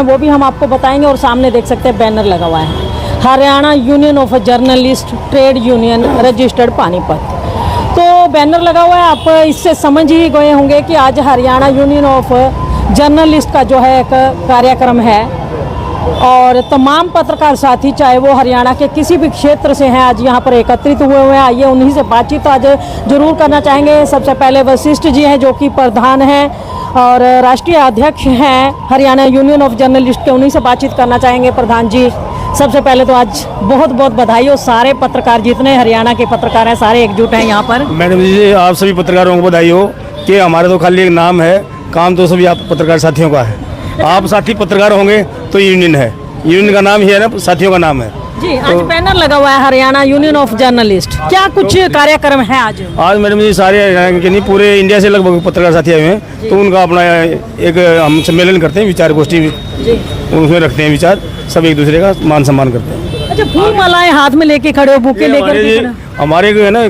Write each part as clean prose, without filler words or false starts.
वो भी हम आपको बताएंगे। और सामने देख सकते हैं बैनर लगा हुआ है, Haryana union of journalist trade union registered Panipat. तो बैनर लगा हुआ है, आप इससे समझ ही गए होंगे कि आज हरियाणा यूनियन ऑफ जर्नलिस्ट का जो है एक कार्यक्रम है और तमाम पत्रकार साथी चाहे वो हरियाणा के किसी भी क्षेत्र से हैं आज यहाँ पर एकत्रित हुए हैं। आइए उन्हीं से बातचीत आज जरूर करना चाहेंगे। सबसे पहले वशिष्ठ जी हैं जो कि प्रधान हैं और राष्ट्रीय अध्यक्ष हैं हरियाणा यूनियन ऑफ जर्नलिस्ट के, उन्हीं से बातचीत करना चाहेंगे। प्रधान जी, सबसे पहले तो आज बहुत बहुत बधाई हो। सारे पत्रकार जितने हरियाणा के पत्रकार हैं सारे एकजुट हैं यहाँ पर। मैडम जी, आप सभी पत्रकारों को बधाई हो कि हमारे तो खाली एक नाम है, काम तो सभी आप पत्रकार साथियों का है। आप साथी पत्रकार होंगे तो यूनियन है, यूनियन का नाम ही है ना, साथियों का नाम है जी। आज तो बैनर लगा हुआ है हरियाणा यूनियन ऑफ जर्नलिस्ट, क्या कुछ कार्यक्रम है आज? आज मैडम जी सारे हरियाणा के नहीं पूरे इंडिया से लगभग पत्रकार साथी आए हुए हैं, तो उनका अपना एक हम सम्मेलन करते हैं, विचार गोष्ठी उसमें रखते हैं विचार, सब एक दूसरे का मान सम्मान करते हैं। अच्छा, फूल मालाएं हाथ में लेके खड़े हो, बुके लेकर? हमारे है ना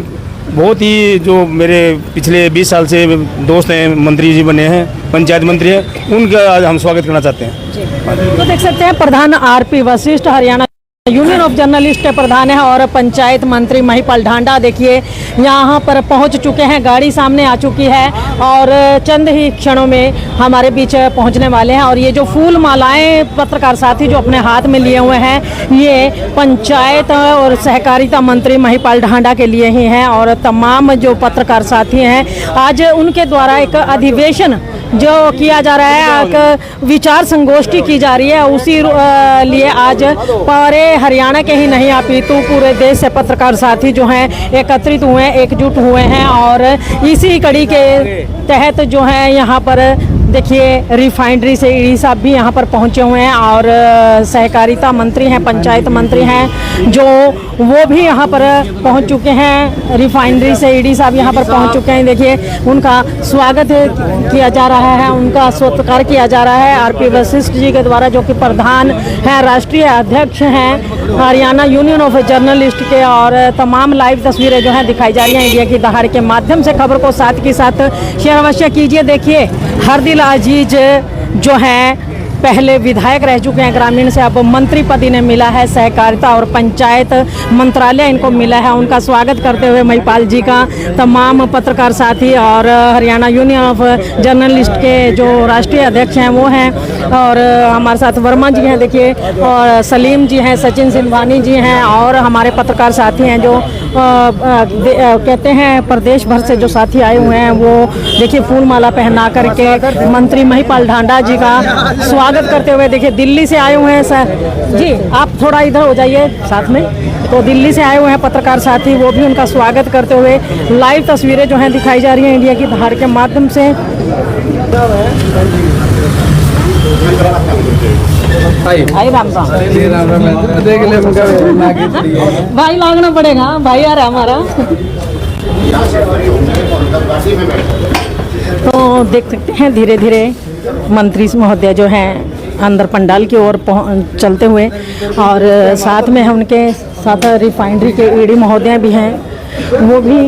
बहुत ही जो मेरे पिछले 20 साल से दोस्त हैं, मंत्री जी बने हैं, पंचायत मंत्री हैं, उनका आज हम स्वागत करना चाहते हैं। तो देख सकते हैं प्रधान RP Vashisht Haryana union of journalist के प्रधान है और पंचायत मंत्री महिपाल ढांडा देखिए यहाँ पर पहुँच चुके हैं। गाड़ी सामने आ चुकी है और चंद ही क्षणों में हमारे बीच पहुँचने वाले हैं। और ये जो फूल मालाएं पत्रकार साथी जो अपने हाथ में लिए हुए हैं, ये पंचायत और सहकारिता मंत्री महिपाल ढांडा के लिए ही हैं। और तमाम जो पत्रकार साथी हैं आज उनके द्वारा एक अधिवेशन जो किया जा रहा है, एक विचार संगोष्ठी की जा रही है, उसी लिए आज पूरे हरियाणा के ही नहीं अपितु पूरे देश से पत्रकार साथी जो हैं एकत्रित हुए हैं, एकजुट हुए हैं। और इसी कड़ी के तहत जो है यहाँ पर देखिए रिफाइनरी से ईडी साहब भी यहाँ पर पहुँचे हुए हैं और सहकारिता मंत्री हैं, पंचायत मंत्री हैं जो वो भी यहाँ पर पहुँच चुके हैं। रिफाइनरी से ईडी साहब यहाँ पर पहुँच चुके हैं। देखिए उनका स्वागत किया जा रहा है, उनका सत्कार किया जा रहा है आरपी वशिष्ठ जी के द्वारा, जो कि प्रधान हैं, राष्ट्रीय अध्यक्ष हैं हरियाणा यूनियन ऑफ जर्नलिस्ट के। और तमाम लाइव तस्वीरें जो हैं दिखाई जा रही हैं इंडिया की दहाड़ के माध्यम से। खबर को साथ के साथ शेयर अवश्य कीजिए। देखिए हरदिल अजीज जो हैं पहले विधायक रह चुके हैं ग्रामीण से, अब मंत्री पद इन्हें मिला है, सहकारिता और पंचायत मंत्रालय इनको मिला है। उनका स्वागत करते हुए महिपाल जी का तमाम पत्रकार साथी और हरियाणा यूनियन ऑफ जर्नलिस्ट के जो राष्ट्रीय अध्यक्ष हैं वो हैं और हमारे साथ वर्मा जी हैं देखिए, और सलीम जी हैं, सचिन सिंधवानी जी हैं और हमारे पत्रकार साथी हैं जो कहते हैं प्रदेश भर से जो साथी आए हुए हैं। वो देखिए फूल माला पहना करके मंत्री महिपाल ढांडा जी का स्वागत करते हुए, देखिए दिल्ली से आए हुए हैं सर जी, आप थोड़ा इधर हो जाइए साथ में। तो दिल्ली से आए हुए हैं पत्रकार साथी, वो भी उनका स्वागत करते हुए लाइव तस्वीरें जो हैं दिखाई जा रही हैं इंडिया की दहाड़ के माध्यम से। भाई राम राम भाई मांगना पड़ेगा, भाई आ रहा हमारा। तो देख सकते हैं धीरे धीरे मंत्री महोदय जो हैं अंदर पंडाल की ओर चलते हुए, और साथ में उनके साथ रिफाइनरी के ईडी महोदय भी हैं, वो भी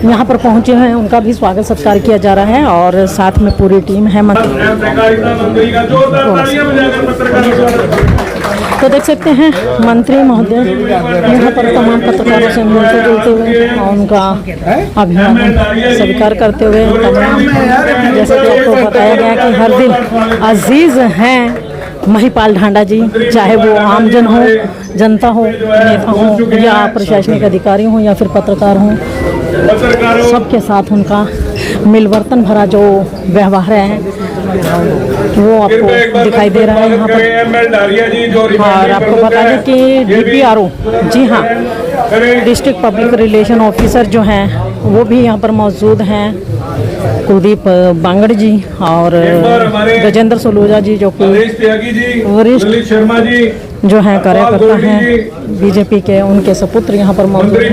यहाँ पर पहुँचे हैं, उनका भी स्वागत सत्कार किया जा रहा है। और साथ में पूरी टीम है तो देख सकते हैं मंत्री महोदय यहाँ पर तमाम पत्रकारों से मिलते जुलते हुए और उनका अभिनंदन स्वीकार करते हुए तमाम, जैसे कि आपको बताया गया कि हर दिन अजीज हैं महिपाल ढांडा जी, चाहे वो आमजन हो, जनता हो, नेता हो या प्रशासनिक अधिकारी हो या फिर पत्रकार हो, सबके साथ उनका मिलवर्तन भरा जो व्यवहार है वो आपको दिखाई दे रहा है यहाँ पर। और आपको बता दें कि DPRO जी हाँ, डिस्ट्रिक्ट पब्लिक रिलेशन ऑफिसर जो हैं वो भी यहाँ पर मौजूद हैं, कुलदीप बांगड़ जी और गजेंद्र सलूजा जी जो कि वरिष्ठ जो हैं कार्यकर्ता हैं बीजेपी के, उनके सपुत्र यहाँ पर मौजूद हैं।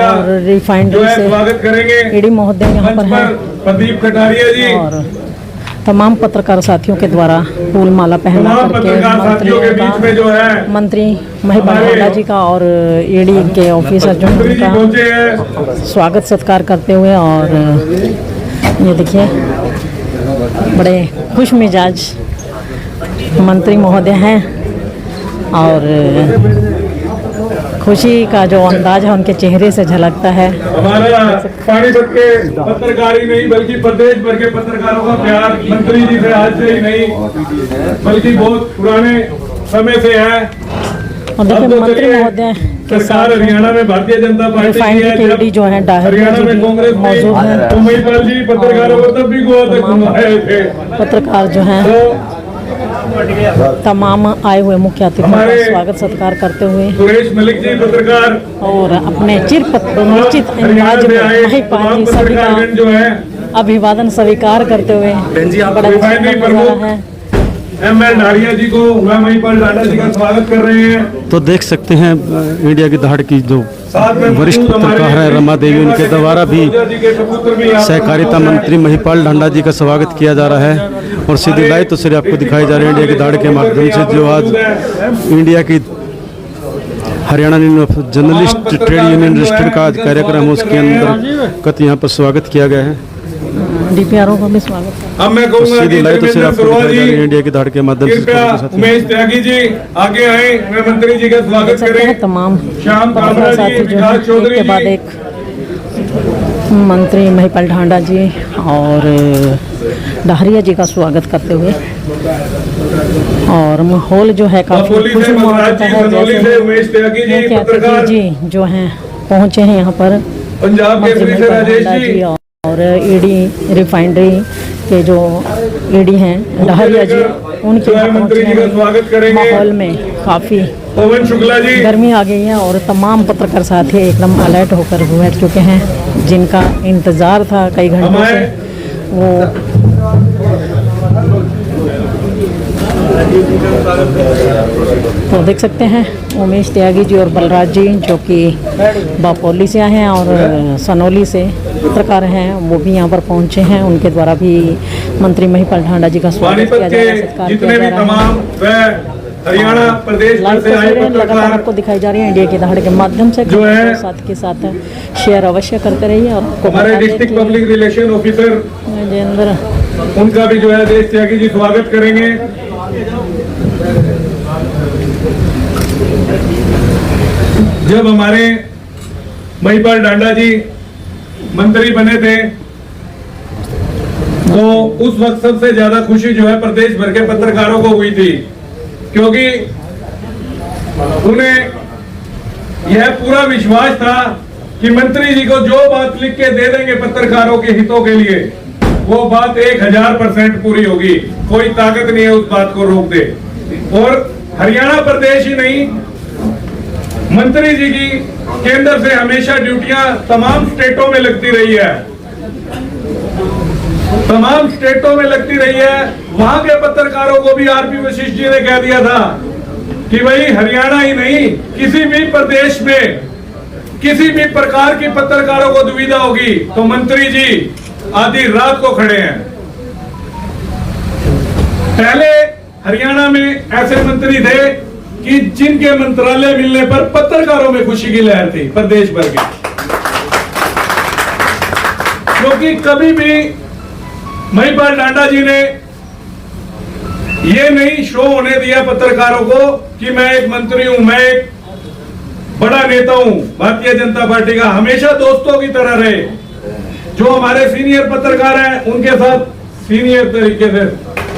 और रिफाइनरी से ईडी महोदय यहाँ पर हैं और तमाम पत्रकार साथियों के द्वारा फूल माला पहना करके मंत्री महिपाल ढांडा जी का और ईडी के ऑफिसर जो उनका स्वागत सत्कार करते हुए। और ये देखिए बड़े खुश मिजाज मंत्री महोदय हैं और खुशी का जो अंदाज है उनके चेहरे से झलकता है। हमारा पानीपत के पत्रकार ही नहीं बल्कि प्रदेश भर के पत्रकारों का प्यार मंत्री जी से आज से ही नहीं बल्कि बहुत पुराने समय से है। और देखिए मंत्री महोदय के साथ सरकार हरियाणा में भारतीय जनता पार्टी की रिफाइनरी है। के जब ईडी जो है हरियाणा में कांग्रेस मौजूद है। तो महिपाल जी पत्रकारों को तब भी गोवा तक घुमाए थे। पत्रकार जो हैं तो तमाम आए हुए मुख्य अतिथियों का हमारे स्वागत सत्कार करते हुए सुरेश मलिक जी पत्रकार और अपने चिर निश्चित हरियाणा अंदाज से में आए महिपाल तमाम जी सभी पत्रकारगण का जो है अभिवादन स्वीकार करते हुए बड़ा रिफाइनरी अच्छा प्रमुख नजारा है। एम.एल. ढारिया जी को मैं महिपाल डाडा जी का स्वागत कर रहे हैं। तो देख सकते हैं इंडिया की दहाड़ की जो साथ में वरिष्ठ पत्रकार है रमा देवी, उनके द्वारा भी सहकारिता मंत्री महिपाल ढांडा जी का स्वागत किया जा रहा है और सीधी लाइव तस्वीरें आपको दिखाई जा रही है इंडिया की दहाड़ के माध्यम से, जो आज इंडिया की Haryana journalist trade union registered का आज कार्यक्रम है, उसके अंतर्गत यहाँ पर स्वागत किया गया है। डीपीआरओ का भी स्वागत है। अब मैं तो कहूंगा सीधी कि लाइव तस्वीरें आपको सरोवर दिखाई जा रही है जी इंडिया की दहाड़ के माध्यम से। कृपया उमेश त्यागी जी आगे आए, मैं मंत्री जी का स्वागत देख सकते हैं करें। तमाम श्याम काबरा जी, साथी जो विकास है एक चौधरी के बाद जी। एक मंत्री महिपाल ढांडा जी और डहरिया जी का स्वागत करते हुए और माहौल जो है काफी बापोली से खुशनुमा मनराज होता जी, है। सनौली से उमेश त्यागी जी, मुख्य पत्रकार। अतिथि जी जो हैं पहुंचे हैं यहाँ पर पंजाब मंत्री केसरी से महिपाल राजेश ढांडा जी, जी और ईडी रिफाइनरी के जो ईडी हैं डहरिया जी, उनके यहाँ मंत्री जी का पहुंचने स्वागत करेंगे। माहौल में काफी पवन शुक्ला जी, गर्मी आ गई है और तमाम पत्रकार साथी एकदम अलर्ट होकर बैठ चुके हैं, जिनका इंतजार था कई घंटों से। वो तो देख सकते हैं उमेश त्यागी जी और बलराज जी जो कि बापोली से आए हैं और सनौली से पत्रकार हैं, वो भी यहाँ पर पहुँचे हैं। उनके द्वारा भी मंत्री महिपाल ढांडा जी का स्वागत पानीपत किया जा रहा है, के सत्कार जितने किया भी जा रहा तमाम है। व हरियाणा प्रदेश भर लाइव से आए तस्वीरें लगातार पत्रकार आपको दिखाई जा रही है इंडिया की दहाड़ के माध्यम से। जो है साथ के साथ शेयर अवश्य करते रहिए और आपको हमारे बता दें डिस्ट्रिक्ट कि पब्लिक रिलेशन ऑफिसर, विजेंद्र उनका भी जो है देश त्यागी जी स्वागत करेंगे। जब हमारे महिपाल डांडा जी मंत्री बने थे तो उस वक्त सबसे ज्यादा खुशी जो है प्रदेश भर के पत्रकारों को हुई थी, क्योंकि उन्हें यह पूरा विश्वास था कि मंत्री जी को जो बात लिख के दे देंगे पत्रकारों के हितों के लिए, वो बात 1000% पूरी होगी। कोई ताकत नहीं है उस बात को रोक दे। और हरियाणा प्रदेश ही नहीं, मंत्री जी की केंद्र से हमेशा ड्यूटियां तमाम स्टेटों में लगती रही है, तमाम स्टेटों में लगती रही है। वहां के पत्रकारों को भी आरपी वशिष्ठ जी ने कह दिया था कि भाई हरियाणा ही नहीं, किसी भी प्रदेश में किसी भी प्रकार की पत्रकारों को दुविधा होगी तो मंत्री जी आधी रात को खड़े हैं। पहले हरियाणा में ऐसे मंत्री थे कि जिनके मंत्रालय मिलने पर पत्रकारों में खुशी की लहर थी प्रदेश भर की, क्योंकि कभी भी महिपाल डांडा जी ने ये नहीं शो होने दिया पत्रकारों को कि मैं एक मंत्री हूं, मैं एक बड़ा नेता हूं भारतीय जनता पार्टी का। हमेशा दोस्तों की तरह रहे। जो हमारे सीनियर पत्रकार हैं उनके साथ सीनियर तरीके से,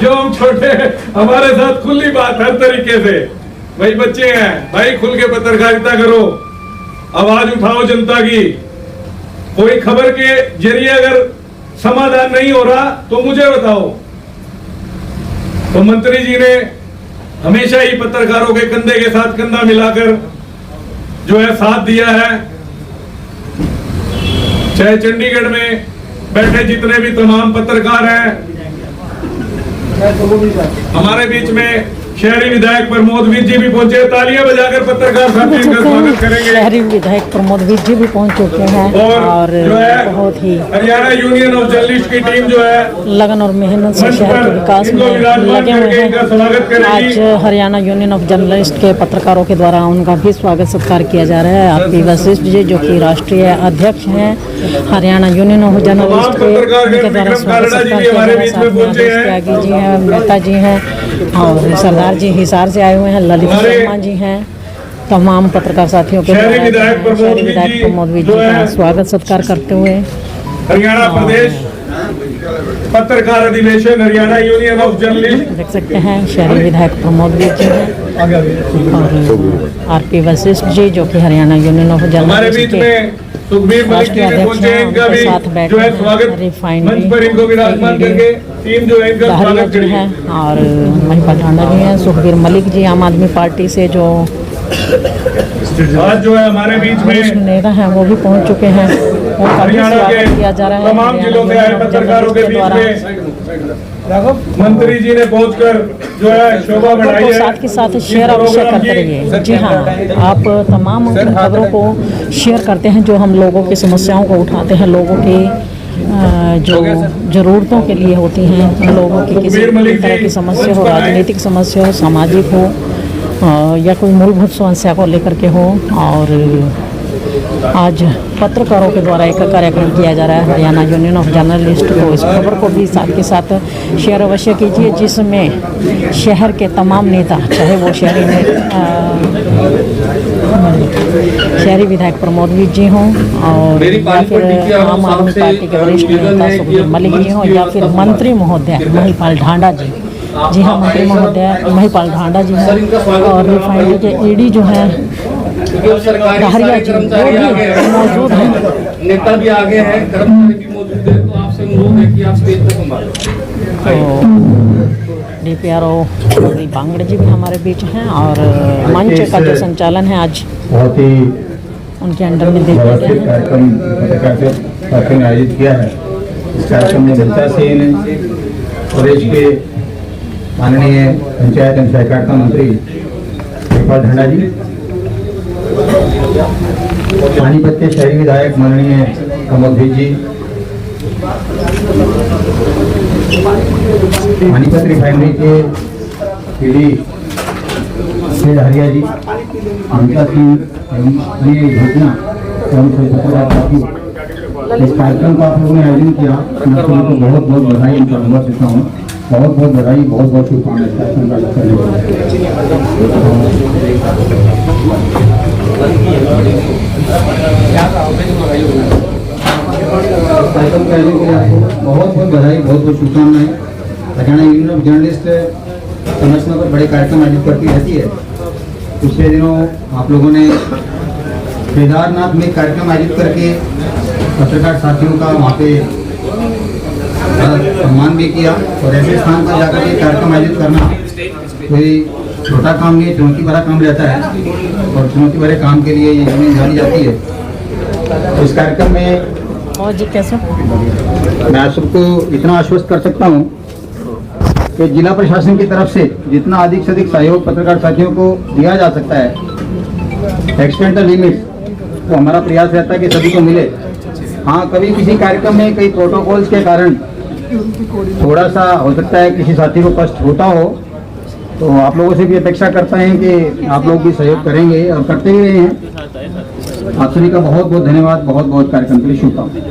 जो हम छोटे हैं हमारे साथ खुली बात हर तरीके से। भाई बच्चे हैं, भाई खुल के पत्रकारिता करो, आवाज उठाओ जनता की। कोई खबर के जरिए अगर समाधान नहीं हो रहा तो मुझे बताओ। तो मंत्री जी ने हमेशा ही पत्रकारों के कंधे के साथ कंधा मिलाकर जो है साथ दिया है। चाहे चंडीगढ़ में बैठे जितने भी तमाम पत्रकार हैं, हमारे बीच में शहरी विधायक प्रमोद विज जी भी पहुंचे। तालियां बजाकर पत्रकार साथियों का स्वागत करेंगे। शहरी विधायक प्रमोद विज जी भी पहुंच चुके हैं और जो है बहुत ही हरियाणा यूनियन ऑफ जर्नलिस्ट की टीम जो है लगन और मेहनत से शहर के विकास में लगे हुए हैं। आज हरियाणा यूनियन ऑफ जर्नलिस्ट के पत्रकारों के द्वारा उनका भी स्वागत सत्कार किया जा रहा है। आरपी वशिष्ठ जी जो कि राष्ट्रीय अध्यक्ष हैं हरियाणा यूनियन ऑफ जर्नलिस्ट के पत्रकार उनके द्वारा विक्रम स्वागत कालड़ा जी सत्कार भी किया हमारे जा रहा है। बीच में साथ में पहुंचे हरीश हैं। त्यागी जी हैं, मेहता जी हैं और सरदार जी हिसार से आए हुए हैं, ललित हमारे शर्मा जी हैं। तमाम पत्रकार साथियों के शहरी द्वारा विधायक प्रमोद शहरी विज विधायक जी प्रमोद विज जो जी का है स्वागत सत्कार करते हुए हरियाणा प्रदेश पत्रकार अधिवेशन हरियाणा यूनियन ऑफ जर्नलिस्ट देख सकते हैं शहरी विधायक प्रमोद विज जी हैं और आरपी वशिष्ठ जी जो कि हरियाणा यूनियन ऑफ हमारे जर्नलिस्ट बीच के में सुखबीर मलिक जी राष्ट्रीय भी अध्यक्ष पहुंचे हैं, इनका उनके भी साथ बैठे जो है हैं स्वागत रिफाइनरी मंच पर इनको विराजमान करके टीम जो है इनका दहरिया स्वागत जी करेगी। हैं और महिपाल ढांडा जी हैं, सुखबीर मलिक जी आम आदमी पार्टी से जो आज जो है हमारे बीच वरिष्ठ में नेता हैं वो भी पहुंच चुके हैं। उनका भी हरियाणा स्वागत किया जा के रहा है तमाम हरियाणा जिलों से आए यूनियन ऑफ पत्रकारों के जर्नलिस्ट के बीच द्वारा। में मंत्री जी ने पहुंचकर जो है शोभा बढ़ाई को है। साथ के साथ शेयर अवश्य करते रहिए। जी हाँ, आप तमाम उन खबरों को शेयर करते हैं जो हम लोगों की समस्याओं को उठाते हैं, लोगों के जो ज़रूरतों के लिए होती हैं, उन लोगों की किसी भी तरह की समस्या हो, राजनीतिक समस्या हो, सामाजिक हो या कोई मूलभूत समस्या को लेकर के हो। और आज पत्रकारों के द्वारा एक कार्यक्रम किया जा रहा है हरियाणा यूनियन ऑफ जर्नलिस्ट को। इस खबर को भी साथ के साथ शेयर अवश्य कीजिए जिसमें शहर के तमाम नेता, चाहे वो शहरी विधायक प्रमोद विज जी हों और या फिर आम आदमी पार्टी के वरिष्ठ नेता सुखबीर मलिक जी हों या फिर मंत्री महोदय महिपाल ढांडा जी। जी हाँ, मंत्री महोदय महिपाल ढांडा जी हैं और रिफाइनरी के ईडी जो हैं दहरिया जी वो भी मौजूद हैं। नेता भी आगे हैं, कर्मचारी भी मौजूद है, तो आपसे अनुरोध है कि आप स्टेज पर संभालें। तो डीपीआरओ बांगड़े जी भी हमारे बीच हैं और मंच का जो संचालन है आज बहुत ही उनके अंडर में देखा व्यवस्थित गया है। कार्यक्रम पत्रकार पार्टी ने आयोजित किया है। इस कार्यक्रम में जनता से प्रदेश के माननीय पंचायत एवं सहकारिता मंत्री महिपाल ढांडा जी, पानीपत के शहरी विधायक माननीय प्रमोद विज जी, पानीपत रिफाइनरी के पीडी दहरिया जी, ममता सिंह घटना एवं पत्रकार साथी, इस कार्यक्रम का आप लोगों ने आयोजन किया, मैं आप लोगों को बहुत बहुत बधाई उनका धन्यवाद देता हूँ। बहुत बहुत बधाई, बहुत बहुत शुभकामनाएं कार्यक्रम का करने के लिए। कार्यक्रम के आयोजन के लिए आपको बहुत बहुत बधाई, बहुत बहुत शुभकामनाएं। हरियाणा यूनियन ऑफ जर्नलिस्ट समय समय पर बड़े कार्यक्रम आयोजित करती रहती है। पिछले दिनों आप लोगों ने केदारनाथ में कार्यक्रम आयोजित करके पत्रकार साथियों का वहाँ पे सम्मान भी किया और ऐसे स्थान पर जाकर के कार्यक्रम आयोजित करना कोई छोटा काम नहीं है, चुनौती भरा काम रहता है और चुनौती भरे काम के लिए ये यूनियन जानी जाती है। तो इस कार्यक्रम में और जी कैसे मैं आप सबको इतना आश्वस्त कर सकता हूँ कि जिला प्रशासन की तरफ से जितना अधिक से अधिक सहयोग पत्रकार साथियों को दिया जा सकता है, एक्सटेंड द लिमिट, तो हमारा प्रयास रहता है कि सभी को मिले। हाँ, कभी किसी कार्यक्रम में कई प्रोटोकॉल्स के कारण थोड़ा सा हो सकता है किसी साथी को कष्ट होता हो, तो आप लोगों से भी अपेक्षा करता है कि आप लोग भी सहयोग करेंगे और करते भी रहे हैं। आप सभी का बहुत बहुत धन्यवाद, बहुत बहुत कार्यक्रम के लिए शुभकामनाएं।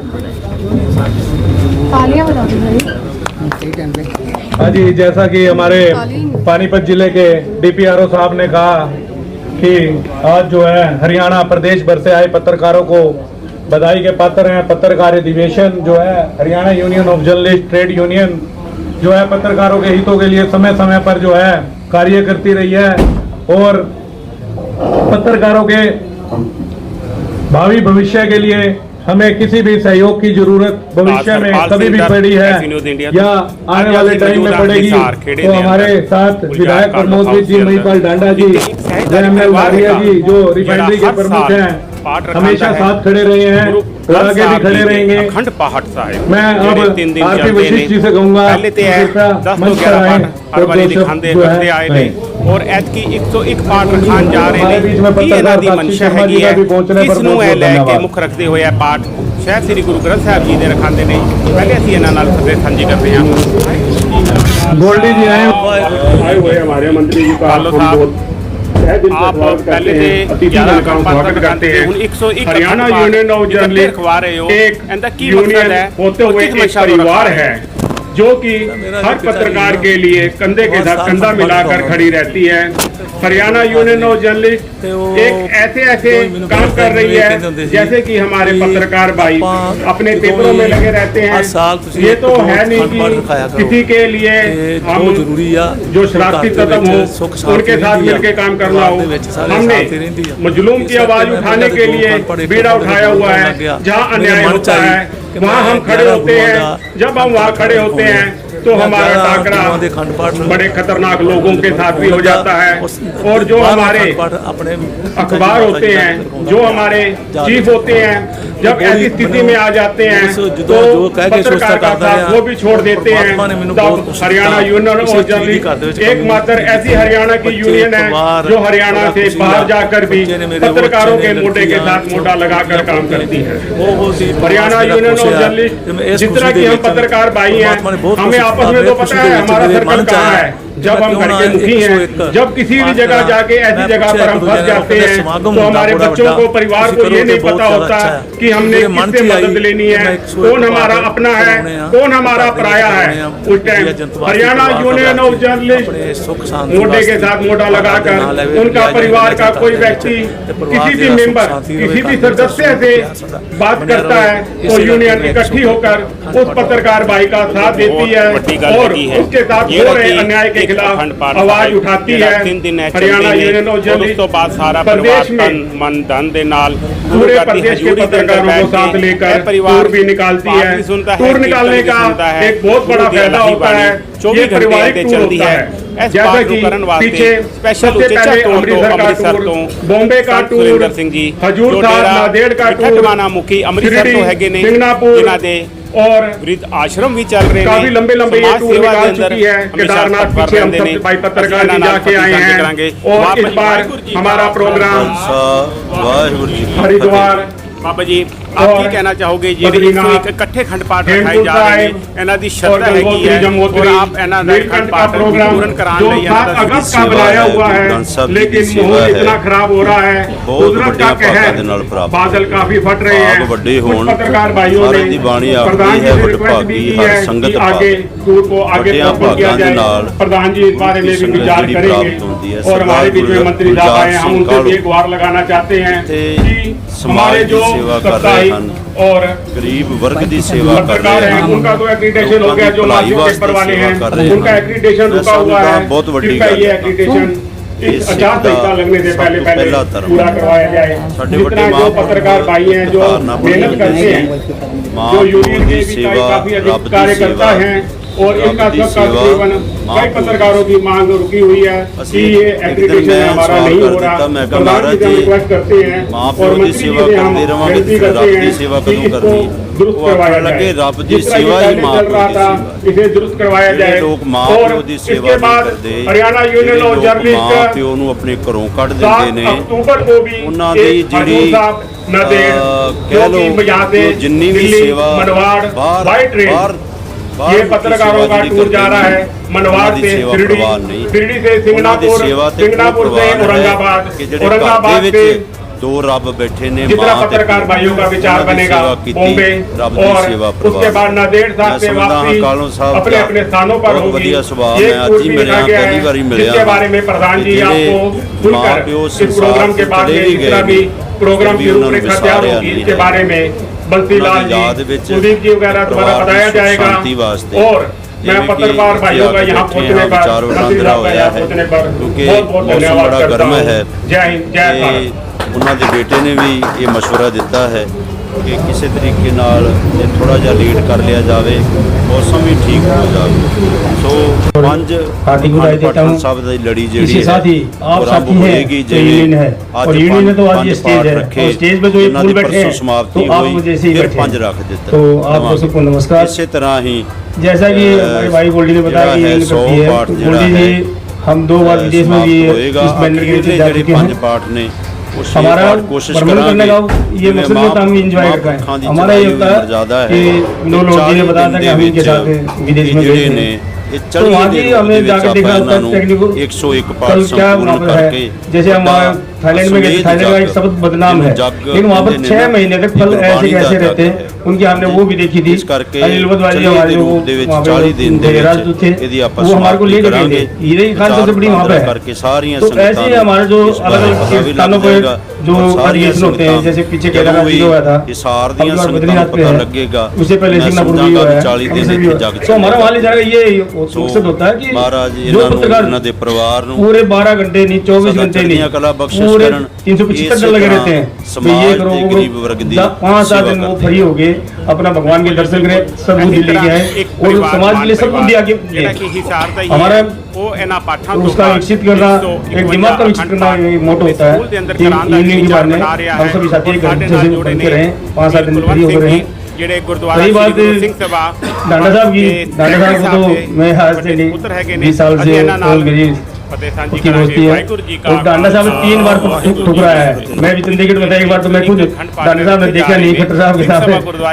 हाँ जी, जैसा कि हमारे पानीपत जिले के डीपीआरओ साहब ने कहा कि आज जो है हरियाणा प्रदेश भर से आए पत्रकारों को बधाई के पात्र हैं। पत्रकार अधिवेशन जो है Haryana union of journalist trade union जो है पत्रकारों के हितों के लिए समय समय पर जो है कार्य करती रही है और पत्रकारों के भावी भविष्य के लिए हमें किसी भी सहयोग की जरूरत भविष्य में कभी भी पड़ी है या आने वाले टाइम में पड़ेगी, तो हमारे साथ विधायक प्रमोद विज जी, महिपाल ढांडा जी, जयमल भारिया जी जो रिफाइनरी के प्रमुख हैं, हमेशा साथ खड़े रहे हैं और आगे भी खड़े रहेंगे। अखंड पहाड़ सा है। मैं अब आरपी वशिष्ठ जी से कहूंगा पहले ते मंच पर आए हर बारी दिखाते करते आए ने और ऐत की 101 पाठ रखान जा रहे हमारे बीच में ने पत्रकार दी साक्षी मंशा शर्मा जी हैगी का है भी पहुंचने पर किस ਨੂੰ बहुत-बहुत ਲੈ ਕੇ धन्यवाद। ਮੁੱਖ ਰੱਖਦੇ ਹੋਏ ਇਹ ਪਾਠ ਸ਼ਾਇਦ ਸ੍ਰੀ ਗੁਰੂ ਗ੍ਰੰਥ ਸਾਹਿਬ ਜੀ ਦੇ ਰਖਾਉਂਦੇ ਨੇ। ਪਹਿਲੇ ਅਸੀਂ ਇਹਨਾਂ ਨਾਲ ਫਤਿਹ ਸਾਂਝੀ ਕਰਦੇ ਹਾਂ। गोल्डी जी आए हुए हमारे मंत्री जी का कालो हम साहब। बहुत आप पहले से 11 खंड करते हैं, 101 हरियाणा यूनियन ऑफ जर्नलिस्ट खवा रहे हो, एक यूनियन होते हुए एक परिवार है जो कि हर पत्रकार के लिए कंधे के साथ कंधा मिलाकर खड़ी रहती है। हरियाणा यूनियन ऑफ जर्नलिस्ट एक ऐसे काम कर रही है जैसे कि हमारे पत्रकार भाई अपने पेपरों में लगे रहते हैं। ये तो है नहीं कि किसी के लिए हम जो शरारती तत्व हो उनके साथ मिलकर काम करना हो। हमने मजलूम की आवाज उठाने के लिए बीड़ा उठाया हुआ है। जहाँ अन्याय होता है वहाँ हम खड़े होते हैं। जब हम वहाँ खड़े होते हैं तो हमारा टाकरा बड़े खतरनाक लोगों के साथ भी हो जाता है। और जो हमारे अखबार होते हैं, जो हमारे चीफ होते हैं, जब ऐसी स्थिति में आ जाते हैं तो पत्रकार का साथ वो भी छोड़ देते हैं। तब हरियाणा यूनियन ऑफ जर्नलिस्ट एकमात्र ऐसी हरियाणा की यूनियन है जो हरियाणा से बाहर जाकर भी पत्रकारों के मोटे के साथ मोटा लगाकर काम करती है। हरियाणा यूनियन ऑफ जर्नलिस्ट जिस तरह की हम पत्रकार भाई हैं, हमें आपस में तो पता है हमारा सर्कल कहाँ है। जब हम घर के मुखी हैं, जब किसी भी जगह जाके ऐसी जगह पर हम फंस जाते हैं तो हमारे बच्चों को, परिवार को ये नहीं पता होता कि हमने किससे मदद लेनी है, कौन हमारा अपना है, कौन हमारा पराया है। उस time Haryana union of journalist मोटे के साथ मोटा लगाकर उनका परिवार का कोई व्यक्ति किसी भी मेंबर, किसी भी सदस्य से बात करता है तो यूनियन इकट्ठी होकर उस पत्रकार भाई का साथ देती है और उसके साथ हो रहे अन्याय के खिलाफ आवाज उठाती है। हरियाणा यूनियन ऑफ जर्नलिस्ट प्रदेश में मन धन दे नाल पूरे प्रदेश के पत्रकारों को साथ लेकर टूर भी निकालती है। टूर निकालने का एक बहुत बड़ा फायदा होता है, ये पारिवारिक टूर होता है। जैसा कि पीछे सबसे पहले अमृतसर का टूर, बॉम्बे का टूर, हजूर साहब नांदेड़ का टूर, मुखी अमृतसर तो है नहीं, सिंगापुर और वृद्ध आश्रम भी चल रहे हैं। काफी लंबे ये टूर निकाल चुकी है। केदारनाथ पीछे हम सब भाई पत्रकार भी जाके आए हैं और इस बार हमारा प्रोग्राम हरिद्वार बाबा जी आप की कहना चाहोगे जी इकट्ठे खंड पाठ रखाए जा रहे हैं, इन्हां दी श्रद्धा हैगी है और आप इन्हां दा खंड पाठ पूर्ण कराने लई 7 अगस्त का बनाया हुआ है, लेकिन माहौल इतना खराब हो रहा है, कुदरत का कहर, बादल काफी फट रहे हैं। कुछ पत्रकार भाइयों ने प्रधान जी से रिक्वेस्ट भी की है कि आगे टूर को आगे प्रस्तुत किया जाए। प्रधान जी इस बारे में भी विचार करेंगे और हमारे बीच में मंत्री साहब आए, हम उनसे भी एक गुहार लगाना चाहते हैं कि हमारे जो और गरीब वर्ग की सेवा कर रहे हैं, उनका तो एक्रीडेशन हो गया, जो माध्यम पेपर वाले हैं उनका एक्रीडेशन रुका हुआ है। बहुत बड़ी ये एक्रीडेशन इस आचार संहिता लगने से पहले पूरा करवाया जाए। जितना जो पत्रकार भाई हैं जो मेहनत करते हैं, जो यूनियन के भी काफी अधिक कार्यकर्ता हैं और इनका सबका जीवन कई पत्रकारों की मांग रुकी हुई है कि ये एक्रीडेशन हमारा नहीं हो रहा। प्रधान जी से हम रिक्वेस्ट करते हैं और मंत्री जी से हम विनती करते हैं कि इसको दुरुस्त करवाया जाए। जिस तरह ये चल रहा था इसे दुरुस्त करवाया जाए। और इसके बाद हरियाणा यूनियन ऑफ जर्नलिस्ट अपने घरों कट देते हैं। अक्टूबर को भी जिन्नी भी सेवा बाई ट्रेन ये पत्रकारों का टूर जा रहा है मनवाड़ से शिरडी, शिरडी से सिंगापुर, सिंगापुर से औरंगाबाद से 2 रब बैठे ने। जितना पत्रकार भाइयों का विचार बनेगा बॉम्बे और उसके बाद नांदेड़ साहब से वापसी अपने अपने स्थानों पर होगी। ये टूर भी लिखा गया है जिसके बारे में प्रधान जी आपको खुलकर इस प्रोग्राम के बाद में जितना भी प्रोग्राम की रूपरेखा तैयार होगी इसके बारे में बंसीलाल जी, कुलदीप जी वगैरह द्वारा बताया जाएगा। और मैं पत्रकार भाइयों का यहाँ पहुँचने पर बहुत धन्यवाद करता हूँ। जय हिंद, जय भारत। उन्होंने बेटे ने भी ये मशवरा दिता है कि किसी तरीके नाल जे थोड़ा जा लीड कर लिया जाए, मौसम भी ठीक हो जाए। सो 5 पठान साहब की लड़ी जी आप साथी हैं जो यूनियन है और यूनियन में तो आज ये स्टेज है और स्टेज पे जो ये फूल बैठे हैं तो आप मुझे ऐसे ही बैठे 5 रख देता। तो आपको सबको नमस्कार। इसी तरह ही जैसा कि हमारे भाई गोल्डी ने बताया कि यूनियन करती है। गोल्डी जी हम 2 बार विदेश में भी इस बैनर के नीचे जा चुके हैं। 5 पार्ट ने हमारा भ्रमण करने का ये मकसद होता है हम इंजॉय करते हैं। हमारा ये होता है कि विनोद लोधी ने बताया था कि हम इनके साथ विदेश में गए थे ਇਹ तो ਚਲੀ वहाँ ਦੇ की ਰੂਪ हमने ਦੇ ਵਿੱਚ जाके ਆਪਾਂ देखा ਇਹਨਾਂ ਨੂੰ टेक्निकल 101 पाठ कल क्या संपूर्ण वहाँ पर ਕਰਕੇ है, जैसे हम वहाँ थाईलैंड में गए, थाईलैंड का एक शब्द बदनाम है, लेकिन वहाँ पर 6 महीने तक फल ऐसे कैसे रहते हैं, उनकी हमने वो भी देखी थी। अनिल बदवाजी हमारे वो वहाँ पे राजदूत थे, वो हमारे को ले गए थे, हीरे की खान सबसे बड़ी वहाँ पे है। तो ऐसे ही हमारे जो अलग अलग स्थानों पर जो अधिवेशन होते हैं, जैसे पीछे केदारनाथ जी हुआ था, बद्रीनाथ पे है, उससे पहले सिंगापुर भी हुआ है। तो हमारा वहाँ ले जाएगा ये मकसद होता है कि जो पत्रकार परिवार पूरे 12 घंटे नहीं, 24 घंटे नहीं, पूरे 375 दिन लगे रहते हैं, ये करो वो करो, 5-7 दिन वो फ्री हो गए, अपना भगवान के दर्शन करें, सब कुछ लेके आए और समाज के लिए सब कुछ दिया कि हमारा उसका विकसित करना, एक दिमाग का विकसित करना मोटो होता है कि यूनियन के बारे में हम सभी साथी एक अच्छे से बनते रहे, 5-7 दिन फ्री हो रहे हैं। रही बात डांडा साहब की, डांडा साहब को तो मैं आज से नहीं 20 साल से की दोस्ती है, और डांडा साहब ने 3 बार ठुकराया है। मैं भी चंडीगढ़ में था, एक बार तो मैं खुद डांडा साहब ने देखा नहीं, खट्टर साहब के साथ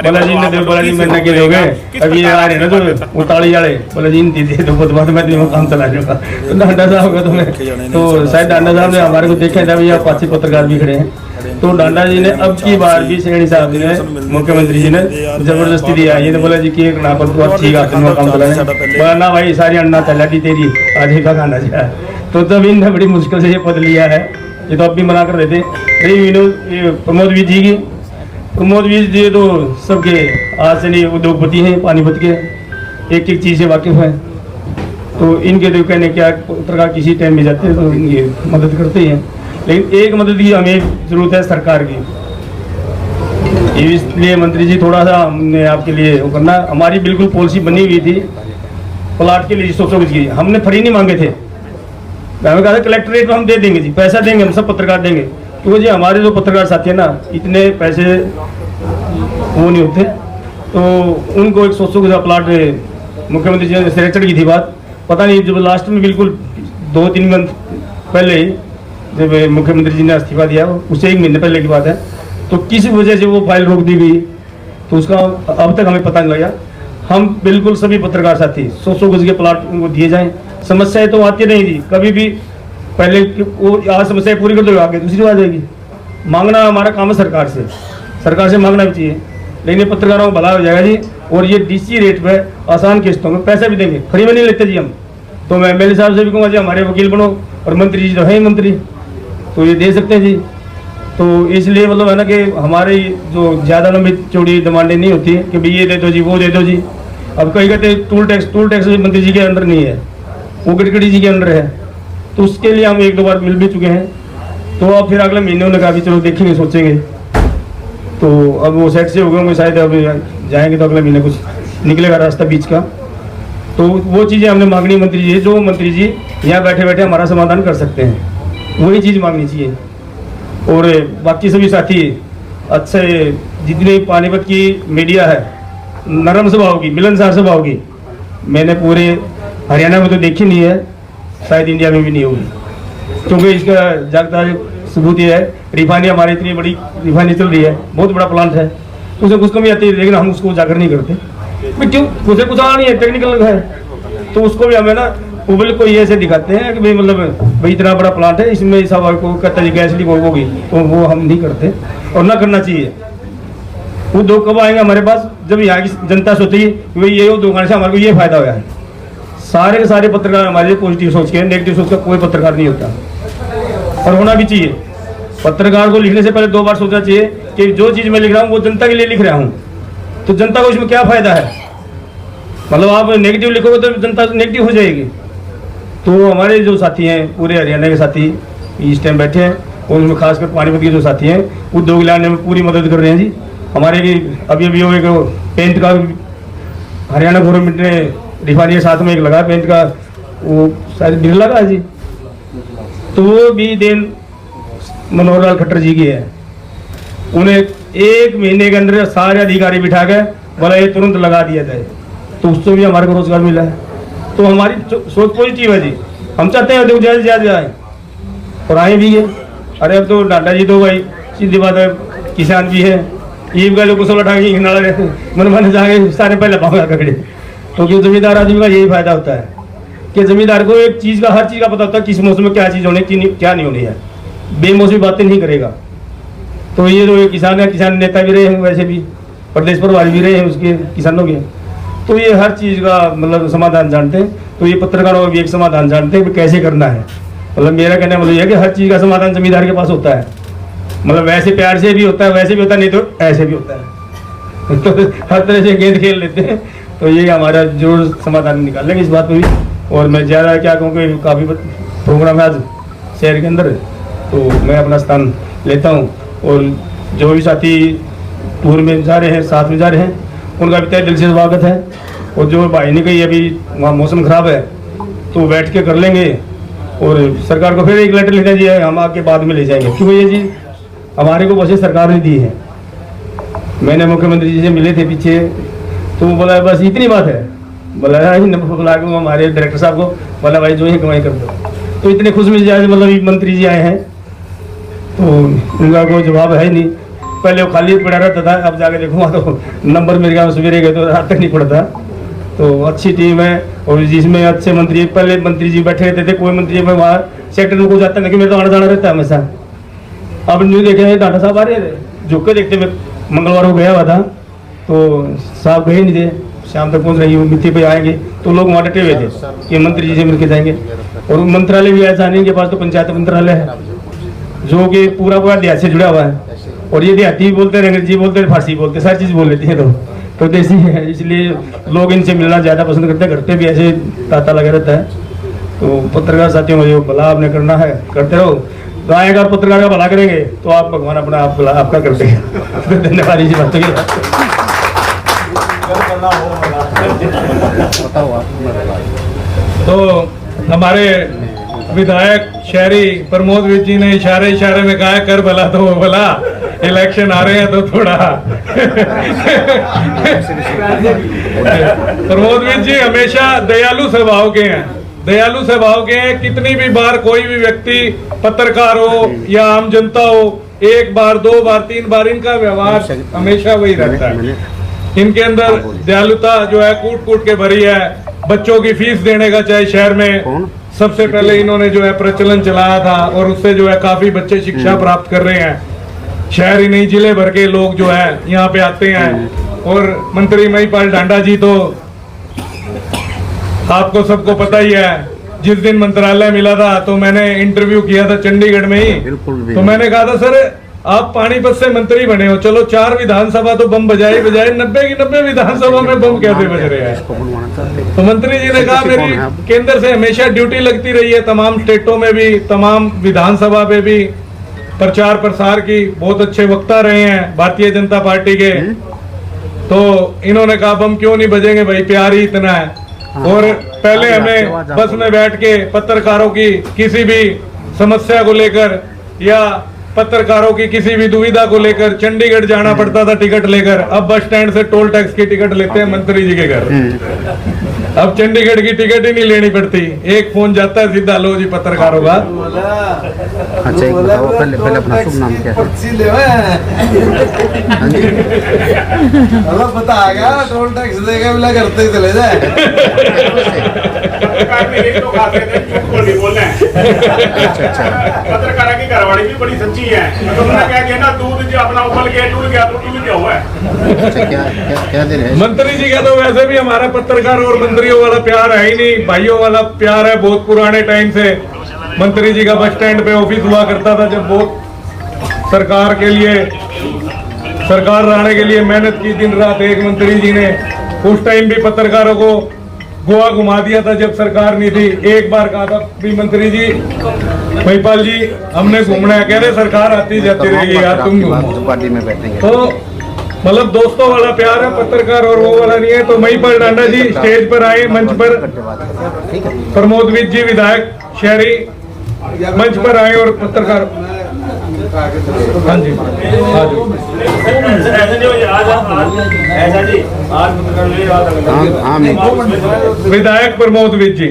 बालाजी ने दे, बालाजी मैंने के दोगे अभी आ रहे ना तो उताड़ी वाले बालाजी ने दे दो, बहुत बात मैं काम चला जाऊंगा। तो डांडा साहब का तो मैं तो शायद डांडा साहब ने हमारे को देखा था, भैया 5 पत्रकार भी खड़े हैं। तो डांडा जी ने अब की बार भी सैनी साहब ने, मुख्यमंत्री जी ने जबरदस्ती दिया, ये बोला जी की एक ना पर तो अच्छी काम चला बोला ना भाई सारी अन्ना तलाटी तेरी आज ही का खाना चाहिए। तो तब इनने बड़ी मुश्किल से ये पद लिया है, ये तो अब भी मना कर रहे थे। रही विनोद प्रमोद वीर जी की, प्रमोद वीर जी तो सबके आज से नहीं उद्योगपति हैं, पानीपत के, एक एक चीज़ से वाकिफ हैं। तो इनके तो कहने क्या पत्रकार किसी टाइम में जाते हैं तो इनकी मदद करते हैं, लेकिन एक मदद की हमें ज़रूरत है सरकार की। इसलिए मंत्री जी थोड़ा सा हमने आपके लिए वो करना, हमारी बिल्कुल पॉलिसी बनी हुई थी प्लाट के लिए 100 की, हमने फ्री नहीं मांगे थे, हमें कहा था कलेक्ट्रेट में हम दे देंगे जी, पैसा देंगे, हम सब पत्रकार देंगे, क्योंकि जी हमारे जो पत्रकार साथी है ना इतने पैसे वो नहीं होते, तो उनको एक 100 का प्लाट मुख्यमंत्री जी ने सिलेक्टेड की थी बात, पता नहीं जब लास्ट में बिल्कुल 2-3 मंथ पहले ही जब मुख्यमंत्री जी ने इस्तीफा दिया, उससे 1 महीने पहले की बात है, तो किस वजह से वो फाइल रोक दी गई, तो उसका अब तक हमें पता नहीं लगा। हम बिल्कुल सभी पत्रकार साथी 100 गज के प्लाट उनको दिए जाएं, समस्याएं तो आती नहीं थी कभी भी, पहले वो आज समस्याएं पूरी कर दो आगे दूसरी आ जाएगी। मांगना हमारा काम है सरकार से मांगना भी चाहिए, लेकिन ये पत्रकारों को भला हो जाएगा जी, और ये डीसी रेट पे आसान किस्तों में पैसा भी देंगे, फ्री में नहीं लेते जी हम। तो मैं एमएलए साहब से भी कहूँगा जी हमारे वकील बनो, और मंत्री जी तो है ही मंत्री, तो ये दे सकते हैं जी। तो इसलिए मतलब है ना कि हमारे जो ज़्यादा लंबी चौड़ी डिमांडें नहीं होती कि भाई ये दे दो जी वो दे दो जी। अब कहीं कहते टूल टैक्स मंत्री जी के अंडर नहीं है, वो गडकरी जी के अंडर है, तो उसके लिए हम 1-2 बार मिल भी चुके हैं। तो अब फिर अगले महीने उन्होंने कहा भी चलो देखेंगे सोचेंगे, तो अब वो सेट से हो गए होंगे शायद, अब जाएंगे तो अगले महीने कुछ निकलेगा रास्ता बीच का। तो वो चीज़ें हमने मांगनी मंत्री जी, जो मंत्री जी यहाँ बैठे बैठे हमारा समाधान कर सकते हैं वही चीज़ मांगनी चाहिए। और बाकी सभी साथी अच्छे, जितनी पानीपत की मीडिया है नरम स्वभाव की, मिलनसार स्वभाव की, मैंने पूरे हरियाणा में तो देखी नहीं है, शायद इंडिया में भी नहीं होगी, क्योंकि इसका जागता सबूत ये है रिफाइनरी हमारी इतनी बड़ी रिफाइनरी चल रही है, बहुत बड़ा प्लांट है, उसमें कुछ कमी आती है, लेकिन हम उसको उजागर नहीं करते। क्यों उसे कुछ आना नहीं है, टेक्निकल है, तो उसको भी हमें ना पब्लिक को ये ऐसे दिखाते हैं कि भाई मतलब भाई इतना बड़ा प्लांट है, इसमें सब को कहता है गैस लीक होगी, तो वो हम नहीं करते और ना करना चाहिए। वो दो कब आएंगे हमारे पास, जब यहाँ की जनता सोचेगी कि भाई ये दुकान से हमारे को ये फायदा हुआ है। सारे के सारे पत्रकार हमारे पॉजिटिव सोच के, नेगेटिव सोच का कोई पत्रकार नहीं होता, और होना भी चाहिए। पत्रकार को लिखने से पहले 2 बार सोचना चाहिए कि जो चीज़ मैं लिख रहा हूँ वो जनता के लिए लिख रहा हूँ, तो जनता को इसमें क्या फायदा है। मतलब आप नेगेटिव लिखोगे तो जनता नेगेटिव हो जाएगी। तो हमारे जो साथी हैं पूरे हरियाणा के साथी इस टाइम बैठे हैं, और उसमें खासकर पानीपत के जो साथी हैं उद्योग लाने में पूरी मदद कर रहे हैं जी। हमारे भी अभी वो एक पेंट का हरियाणा गवर्नमेंट ने रिफाइनरी साथ में एक लगा पेंट का, वो शायद बिल लगा जी, तो वो भी देन मनोहर लाल खट्टर जी की है। उन्हें 1 महीने के अंदर सारे अधिकारी बिठा के बोला ये तुरंत लगा दिया जाए, तो उससे भी हमारे को रोजगार मिला है। तो हमारी सोच पॉजिटिव है जी, हम चाहते हैं उद्योग ज़्यादा जाए और आए भी है। अरे अब तो डांडा जी तो भाई सीधी बात है, किसान भी है, ईब का जो कुशल उठा के नाला रहते मन जाके सारे पहले पाऊंगा ककड़े, क्योंकि जमींदार आदमी का यही फायदा होता है कि जमींदार को एक चीज़ का, हर चीज़ का पता होता है किस मौसम में क्या चीज़ होनी, क्या नहीं होनी है, बेमौसमी बातें नहीं करेगा। तो ये जो किसान है, किसान नेता भी रहे हैं, वैसे भी प्रदेश प्रभारी भी रहे हैं उसके किसानों के, तो ये हर चीज़ का मतलब समाधान जानते हैं। तो ये पत्रकारों का भी एक समाधान जानते हैं कि कैसे करना है। मतलब मेरा कहना मतलब ये है कि हर चीज़ का समाधान जमींदार के पास होता है। मतलब वैसे प्यार से भी होता है, वैसे भी होता है, नहीं तो ऐसे भी होता है। तो हर तरह से गेंद खेल लेते हैं। तो ये हमारा जरूर समाधान निकालेंगे इस बात पर भी। और मैं ज़्यादा क्या कहूँ कि काफ़ी प्रोग्राम है आज शहर के अंदर, तो मैं अपना स्थान लेता हूँ। और जो भी साथी टूर में जा रहे हैं, साथ में जा रहे हैं, उनका भी तहे दिल से स्वागत है। और जो भाई ने कही अभी वहाँ मौसम ख़राब है तो बैठ के कर लेंगे, और सरकार को फिर एक लेटर लिखना चाहिए, हम आके बाद में ले जाएंगे, क्योंकि ये चीज़ हमारे को बसें सरकार ने दी है। मैंने मुख्यमंत्री जी से मिले थे पीछे, तो बोला बस इतनी बात है, बोला बुला के हमारे डायरेक्टर साहब को बोला भाई जो ही कमाई कर दो। तो इतने खुश मिजाज मतलब मंत्री जी आए हैं, तो उनका कोई जवाब है ही नहीं। पहले वो खाली पड़ा रहता था, अब जाके देखो वहाँ तो नंबर मेरे ख्याल सवेरे गए तो रात तक नहीं पड़ता। तो अच्छी टीम है, और जिसमें अच्छे मंत्री, पहले मंत्री जी बैठे रहते थे, कोई मंत्री में वहाँ सेक्टर में कोई जाता नहीं, कि मेरे तो आना जाना रहता है हमेशा। अब न्यूज़ देखे डाटा साहब आ रहे थे, झुक के देखते, मैं मंगलवार को गया हुआ था तो साहब गए नहीं थे, शाम तक पहुँच रही मिट्टी पे आएंगे, तो लोग वहाँ डटे हुए थे कि मंत्री जी से मिलकर जाएंगे। और मंत्रालय भी ऐसा नहीं, के पास तो पंचायत मंत्रालय है जो कि पूरा देहात से जुड़ा हुआ है। और ये देहाती बोलते हैं, अंग्रेजी बोलते हैं, फारसी बोलते हैं, सारी चीज़ बोल लेते हैं लोग, तो देसी है, इसलिए लोग इनसे मिलना ज़्यादा पसंद करते हैं। घर पे भी ऐसे तांता लगा रहता है। तो पत्रकार साथियों को जो भला आपने करना है करते रहो, तो आएगा पत्रकार का भला करेंगे तो आप भगवान अपना आपका कर देंगे। धन्यवाद इसी बात के। तो हमारे विधायक शहरी प्रमोद विज जी ने इशारे में कहा कर भला तो वो भला, इलेक्शन आ रहे हैं तो थोड़ा प्रमोद विज जी हमेशा दयालु स्वभाव के हैं, दयालु स्वभाव के हैं। कितनी भी बार कोई भी व्यक्ति पत्रकार हो या आम जनता हो, एक बार, दो बार, तीन बार, इनका व्यवहार हमेशा वही रहता है। इनके अंदर दयालुता जो है कूट कूट के भरी है। बच्चों की फीस देने का चाहे शहर में सबसे पहले इन्होंने जो है प्रचलन चलाया था, और उससे जो है काफी बच्चे शिक्षा प्राप्त कर रहे हैं। शहर ही नहीं, जिले भर के लोग जो है यहाँ पे आते हैं। और मंत्री महिपाल ढांडा जी तो आपको सबको पता ही है, जिस दिन मंत्रालय मिला था तो मैंने इंटरव्यू किया था चंडीगढ़ में ही, तो मैंने कहा था सर आप पानीपत से मंत्री बने हो, चलो 4 विधानसभा तो बम बजाए 90 की 90 विधानसभा में बम कैसे बज रहे हैं। तो मंत्री जी ने कहा मेरी केंद्र से हमेशा ड्यूटी लगती रही है, तमाम स्टेटों में भी, तमाम विधानसभा में भी प्रचार प्रसार की, बहुत अच्छे वक्ता रहे हैं भारतीय जनता पार्टी के। तो इन्होंने कहा बम क्यों नहीं बजेंगे भाई, प्यार ही इतना है। और पहले हमें बस में बैठ के पत्रकारों की किसी भी समस्या को लेकर या पत्रकारों की किसी भी दुविधा को लेकर चंडीगढ़ जाना पड़ता था टिकट लेकर। अब बस स्टैंड से टोल टैक्स की टिकट लेते हैं मंत्री जी के घर। अब चंडीगढ़ की टिकट ही नहीं लेनी पड़ती, एक फोन जाता है सीधा, लो जी पत्रकारों का। अच्छा एक बताओ, पहले अपना शुभ नाम क्या है? पता आ गया, टोल टैक्स देगा बिना करते ही चले जाए। पत्रकार की घरवाड़ी भी बड़ी सच्ची है, तो उन्होंने क्या किया ना, दूध जो अपना उबल गया, डूल गया तो डूल गया हुआ है। क्या दे रहे हैं? मंत्री जी का तो वैसे भी हमारा पत्रकार और मंत्रियों वाला प्यार है ही नहीं, भाइयों वाला प्यार है। बहुत पुराने टाइम से मंत्री जी का बस स्टैंड पे ऑफिस हुआ करता था, जब बहुत सरकार के लिए, सरकार लाने के लिए मेहनत की दिन रात एक मंत्री जी ने। उस टाइम भी पत्रकारों को गोवा घुमा दिया था जब सरकार नहीं थी। एक बार कहा था भी मंत्री जी महिपाल जी हमने घूमना है, कह रहे सरकार आती जाती रहेगी यार तुम घूमो। तो मतलब दोस्तों वाला प्यार है पत्रकार, और वो वाला नहीं है। तो महिपाल ढांडा जी स्टेज पर आए, मंच पर। प्रमोद विज जी विधायक शहरी मंच पर आए और पत्रकार। हाँ जी, विधायक प्रमोद विज जी,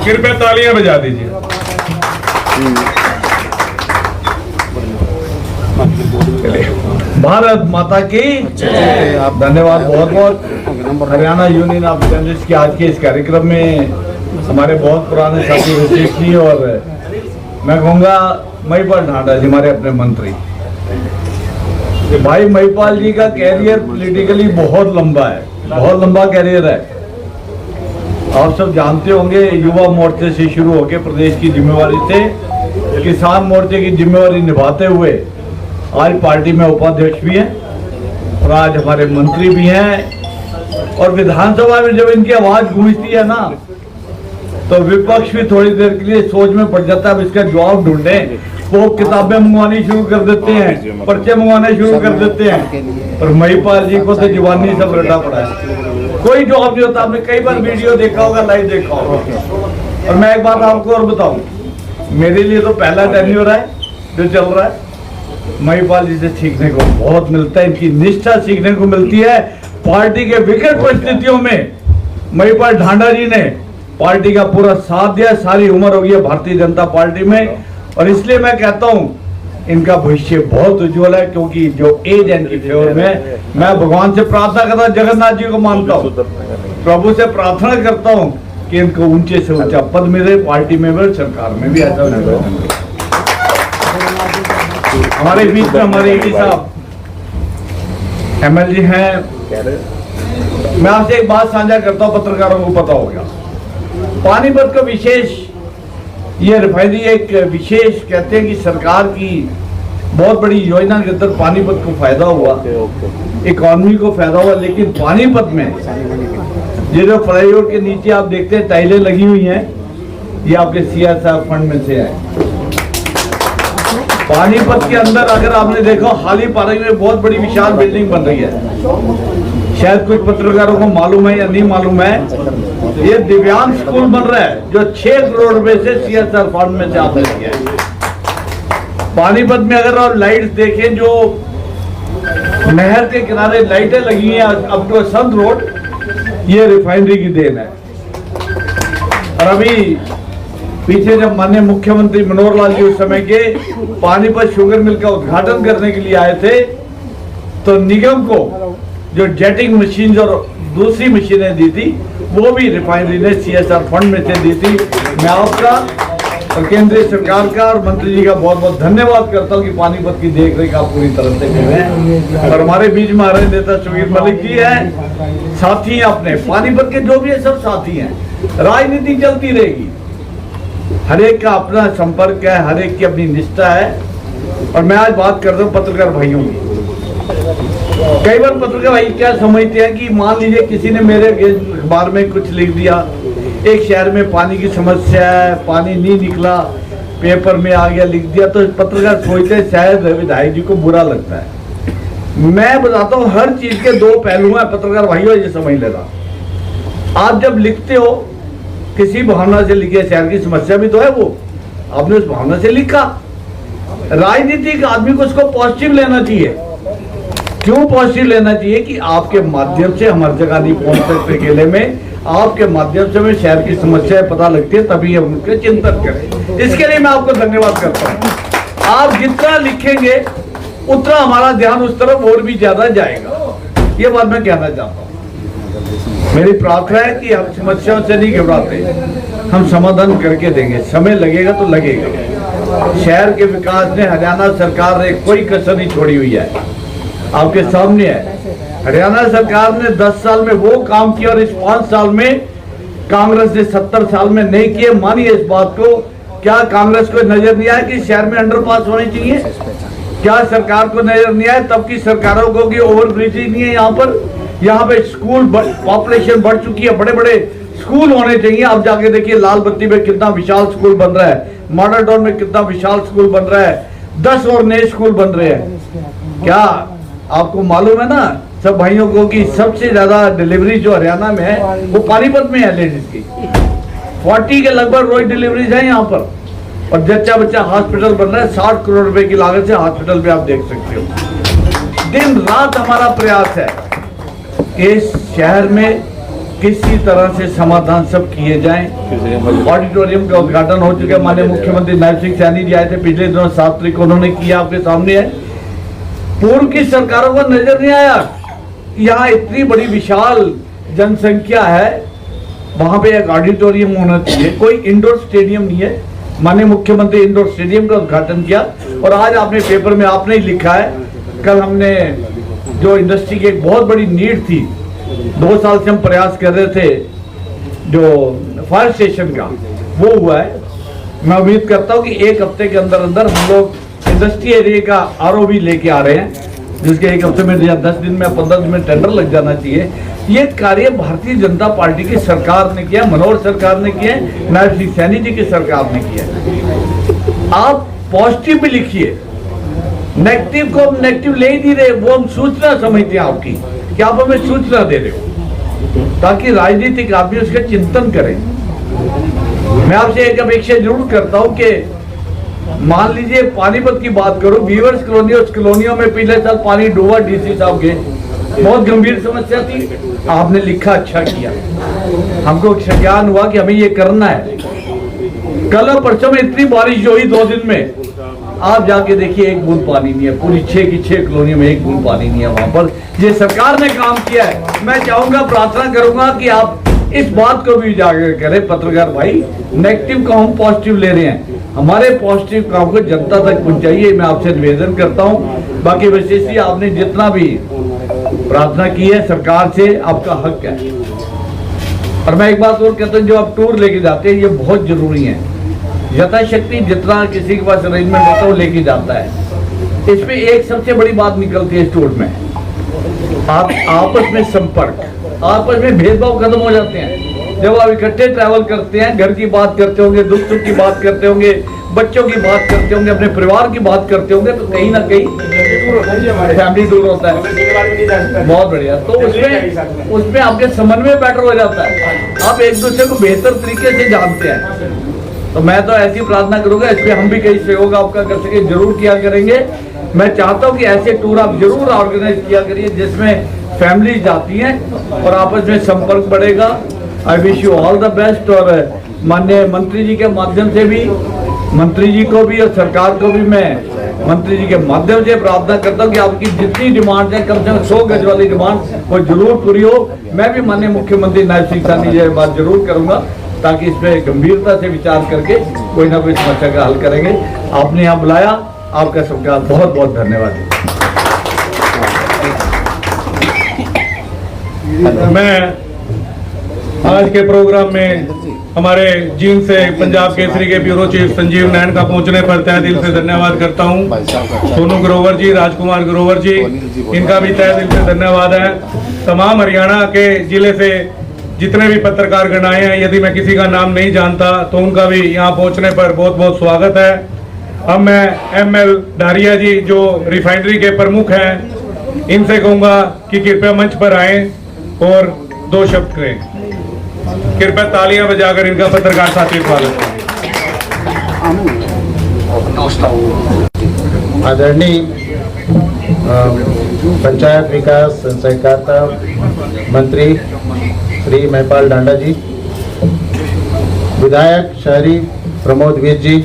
कृपया तालियां बजा दीजिए। भारत माता की धन्यवाद बहुत बहुत। हरियाणा यूनियन ऑफ जर्नलिस्ट के आज के इस कार्यक्रम में हमारे बहुत पुराने साथी विशेष जी और मैं कहूँगा महिपाल ढांडा जी हमारे अपने मंत्री। भाई महिपाल जी का कैरियर पॉलिटिकली बहुत लंबा है, बहुत लंबा कैरियर है। आप सब जानते होंगे युवा मोर्चे से शुरू होकर प्रदेश की जिम्मेवारी से किसान मोर्चे की जिम्मेवारी निभाते हुए आज पार्टी में उपाध्यक्ष भी हैं और आज हमारे मंत्री भी हैं। और विधानसभा में जब इनकी आवाज गूंजती है ना तो विपक्ष भी थोड़ी देर के लिए सोच में पड़ जाता है, अब इसका जवाब ढूंढे। वो किताबें मंगवानी शुरू कर देते हैं, पर्चे मंगवाने शुरू कर देते हैं। और महिपाल जी को तो जुबानी सब रटा पड़ा है, कोई जवाब नहीं होता। आपने कई बार वीडियो देखा होगा, लाइव देखा होगा। और मैं एक बात आपको और बताऊं, मेरे लिए तो पहला टेन्योर है जो चल रहा है। महिपाल जी से सीखने को बहुत मिलता है, इनकी निष्ठा सीखने को मिलती है। पार्टी के विकट परिस्थितियों में महिपाल ढांडा जी ने पार्टी का पूरा साथ दिया। सारी उम्र हो गई है भारतीय जनता पार्टी में और इसलिए मैं कहता हूं इनका भविष्य बहुत उज्जवल है, क्योंकि जो एज है इनकी फेवर में। मैं भगवान से प्रार्थना करता हूं, जगन्नाथ जी को मानता हूं, प्रभु से प्रार्थना करता हूं कि इनको ऊंचे से ऊंचा पद मिले, पार्टी में भी सरकार में भी ऐसा मिले। हमारे बीच में हमारे ईडी साहब एमएलए हैं। मैं आपसे एक बात साझा करता हूं, पत्रकारों को पता होगा, पानीपत का विशेष ये रिफाइनरी एक विशेष कहते हैं कि सरकार की बहुत बड़ी योजना के अंदर पानीपत को फायदा हुआ, इकोनॉमी को फायदा हुआ। लेकिन पानीपत में ये जो फ्लाईओवर के नीचे आप देखते हैं टाइलें लगी हुई हैं, ये आपके CSR फंड में से है। पानीपत के अंदर अगर आपने देखा हाली पार्क में बहुत बड़ी विशाल बिल्डिंग बन रही है, शायद कुछ पत्रकारों को मालूम है या नहीं मालूम है, ये दिव्यांग स्कूल बन रहा है जो 6 करोड़ रुपए से CSR फंड में से आपने किया है। पानीपत में अगर आप लाइट्स देखें, जो नहर के किनारे लाइटें लगी हैं अप टू संत रोड, ये रिफाइनरी की देन है। और अभी पीछे जब माननीय मुख्यमंत्री मनोहर लाल जी उस समय के पानीपत शुगर मिल का उद्घाटन करने के लिए आए थे, तो निगम को जो जेटिंग मशीन और दूसरी मशीनें दी थी वो भी रिफाइनरी ने CSR फंड में से दी थी। मैं आपका और केंद्रीय सरकार का और मंत्री जी का बहुत बहुत धन्यवाद करता हूं कि पानीपत की देखरेख आप पूरी तरह से कर रहे हैं। और हमारे बीच में हमारे नेता शबीर मलिक जी हैं, साथी हैं अपने पानीपत के, जो भी है सब साथी हैं। राजनीति चलती रहेगी, हर एक का अपना संपर्क है, हर एक की अपनी निष्ठा है। और मैं आज बात करता हूँ पत्रकार भाइयों की। कई बार पत्रकार भाई क्या समझते हैं कि मान लीजिए किसी ने मेरे अखबार में कुछ लिख दिया, एक शहर में पानी की समस्या है, पानी नहीं निकला, पेपर में आ गया, लिख दिया, तो पत्रकार सोचते हैं शायद विधायक जी को बुरा लगता है। मैं बताता हूँ हर चीज के दो पहलू हैं पत्रकार भाइयों, ये समझ लेना। आप जब लिखते हो किसी भावना से लिखे, शहर की समस्या भी तो है वो, आपने उस भावना से लिखा। राजनीतिक आदमी को उसको पॉजिटिव लेना चाहिए। क्यों पॉजिटिव लेना चाहिए? कि आपके माध्यम से हम हर जगह नहीं पहुंच सकते अकेले में, आपके माध्यम से हमें शहर की समस्याएं पता लगती है, तभी हम उनके चिंतन करें। इसके लिए मैं आपको धन्यवाद करता हूं। आप जितना लिखेंगे उतना हमारा ध्यान उस तरफ और भी ज्यादा जाएगा, ये बात मैं कहना चाहता हूँ। मेरी प्रार्थना है कि हम समस्याओं से नहीं घबराते, हम समाधान करके देंगे। समय लगेगा तो लगेगा। शहर के विकास में हरियाणा सरकार ने कोई कसर नहीं छोड़ी हुई है, आपके सामने है। हरियाणा सरकार ने 10 साल में वो काम किया और इस 5 साल में कांग्रेस ने 70 साल में नहीं किए। मानिए इस बात को, क्या कांग्रेस को नजर नहीं आया कि शहर में अंडरपास होने चाहिए? क्या सरकार को नजर नहीं आया तब की सरकारों को कि ओवरब्रिज ही नहीं है यहाँ पे स्कूल पॉपुलेशन बढ़ चुकी है, बड़े बड़े स्कूल होने चाहिए। आप जाके देखिए लाल बत्ती में कितना विशाल स्कूल बन रहा है, मॉडल टाउन में कितना विशाल स्कूल बन रहा है, 10 और नए स्कूल बन रहे हैं। क्या आपको मालूम है ना सब भाइयों को कि सबसे ज्यादा डिलीवरी जो हरियाणा में है वो पानीपत में है लेडीज की। 40 के लगभग रोज डिलीवरीज है यहाँ पर। और जच्चा बच्चा हॉस्पिटल बन रहा है, 60 करोड़ रुपए की लागत से हॉस्पिटल भी आप देख सकते हो। दिन रात हमारा प्रयास है कि इस शहर में किसी तरह से समाधान सब किए जाएं। ऑडिटोरियम का उद्घाटन हो चुका है, माननीय मुख्यमंत्री नायब सिंह सैनी जी आए थे पिछले दिनों, 7 तारीख को उन्होंने किया, आपके सामने है। पूर्व की सरकारों को नजर नहीं आया यहाँ इतनी बड़ी विशाल जनसंख्या है वहां पे एक ऑडिटोरियम होना चाहिए, कोई इंडोर स्टेडियम नहीं है। माननीय मुख्यमंत्री इंडोर स्टेडियम का उद्घाटन किया और आज आपने पेपर में आपने ही लिखा है, कल हमने जो इंडस्ट्री की एक बहुत बड़ी नीड थी, 2 साल से हम प्रयास कर रहे थे, जो फायर स्टेशन का वो हुआ है। मैं उम्मीद करता हूँ कि 1 हफ्ते के अंदर अंदर हम लोग इंडस्ट्री एरिया का ROB लेके आ रहे हैं, जिसके 1 हफ्ते में या 10 दिन में 15 दिन में टेंडर लग जाना चाहिए। ये कार्य भारतीय जनता पार्टी की सरकार ने किया, मनोहर सरकार ने किया, नायब सिंह सैनी जी की सरकार ने किया। आप पॉजिटिव भी लिखिए, नेगेटिव को हम नेगेटिव ले ही नहीं रहे, वो हम सूचना समझते हैं आपकी कि आप हमें सूचना दे रहे हो, ताकि राजनीतिक आदमी उसका चिंतन करें। मैं आपसे एक अपेक्षा जरूर करता हूं कि मान लीजिए पानीपत की बात करो, वीवर्स कॉलोनी, उस कॉलोनियों में पिछले साल पानी डूबा, DC साहब के बहुत गंभीर समस्या थी, आपने लिखा, अच्छा किया, हमको ज्ञान हुआ कि हमें ये करना है। कल और परसों में इतनी बारिश हुई 2 दिन में, आप जाके देखिए 1 बूंद पानी नहीं है, पूरी 6 की 6 कॉलोनियों में 1 बूंद पानी नहीं है वहां पर। ये सरकार ने काम किया है। मैं चाहूंगा, प्रार्थना करूंगा कि आप इस बात को भी उजागर करें, पत्रकार भाई, नेगेटिव को हम पॉजिटिव ले रहे हैं, हमारे पॉजिटिव काम को जनता तक पहुंचाइए, मैं आपसे निवेदन करता हूं। बाकी विशेष आपने जितना भी प्रार्थना की है सरकार से, आपका हक है। और मैं एक बात और कहता हूं, जो आप टूर लेके जाते हैं ये बहुत जरूरी है, यथाशक्ति जितना किसी के पास अरेंजमेंट होता है वो लेके जाता है। इसमें एक सबसे बड़ी बात निकलती है इस टूर में, आप आपस में संपर्क, आपस में भेदभाव खत्म हो जाते हैं। जब आप इकट्ठे ट्रैवल करते हैं, घर की बात करते होंगे, दुख सुख की बात करते होंगे, बच्चों की बात करते होंगे, अपने परिवार की बात करते होंगे, तो कहीं ना कहीं फैमिली टूर होता है, बहुत बढ़िया। तो उसमें आपके समन्वय बेटर हो जाता है, आप एक दूसरे को बेहतर तरीके से जानते हैं। तो मैं तो ऐसी प्रार्थना करूंगा, इस पे हम भी कई सहयोग आपका कर सके जरूर किया करेंगे। मैं चाहता हूं कि ऐसे टूर आप जरूर ऑर्गेनाइज किया करिए जिसमें फैमिली जाती हैं और आपस में संपर्क बढ़ेगा। I wish you all the best. और माननीय मंत्री जी के माध्यम से भी, मंत्री जी को भी और सरकार को भी मैं मंत्री जी के माध्यम से प्रार्थना करता हूँ कि आपकी जितनी डिमांड है, कम से कम 100 गज वाली डिमांड, वो जरूर पूरी हो। मैं भी माननीय मुख्यमंत्री नायब सिंह सैनी जी बात जरूर करूंगा, ताकि इस पर गंभीरता से विचार करके कोई ना कोई समस्या का हल करेंगे। आपने यहाँ बुलाया, आपका सबका बहुत बहुत धन्यवाद। मैं आज के प्रोग्राम में हमारे जींद से पंजाब केसरी के ब्यूरो चीफ संजीव नैन का पहुंचने पर तहे दिल से धन्यवाद करता हूं। सोनू ग्रोवर जी, राजकुमार ग्रोवर जी, इनका भी तहे दिल से धन्यवाद है। तमाम हरियाणा के जिले से जितने भी पत्रकार गण आए हैं, यदि मैं किसी का नाम नहीं जानता तो उनका भी यहाँ पहुंचने पर बहुत बहुत स्वागत है। अब मैं ML डारिया जी जो रिफाइनरी के प्रमुख हैं, इनसे कहूँगा कि कृपया मंच पर आएं और 2 शब्द करें। कृपया तालियां बजाकर इनका पत्रकार साथी स्वागत करें। आदरणीय पंचायत विकास सहकारिता मंत्री श्री महिपाल ढांडा जी, विधायक शहरी प्रमोद वीर जी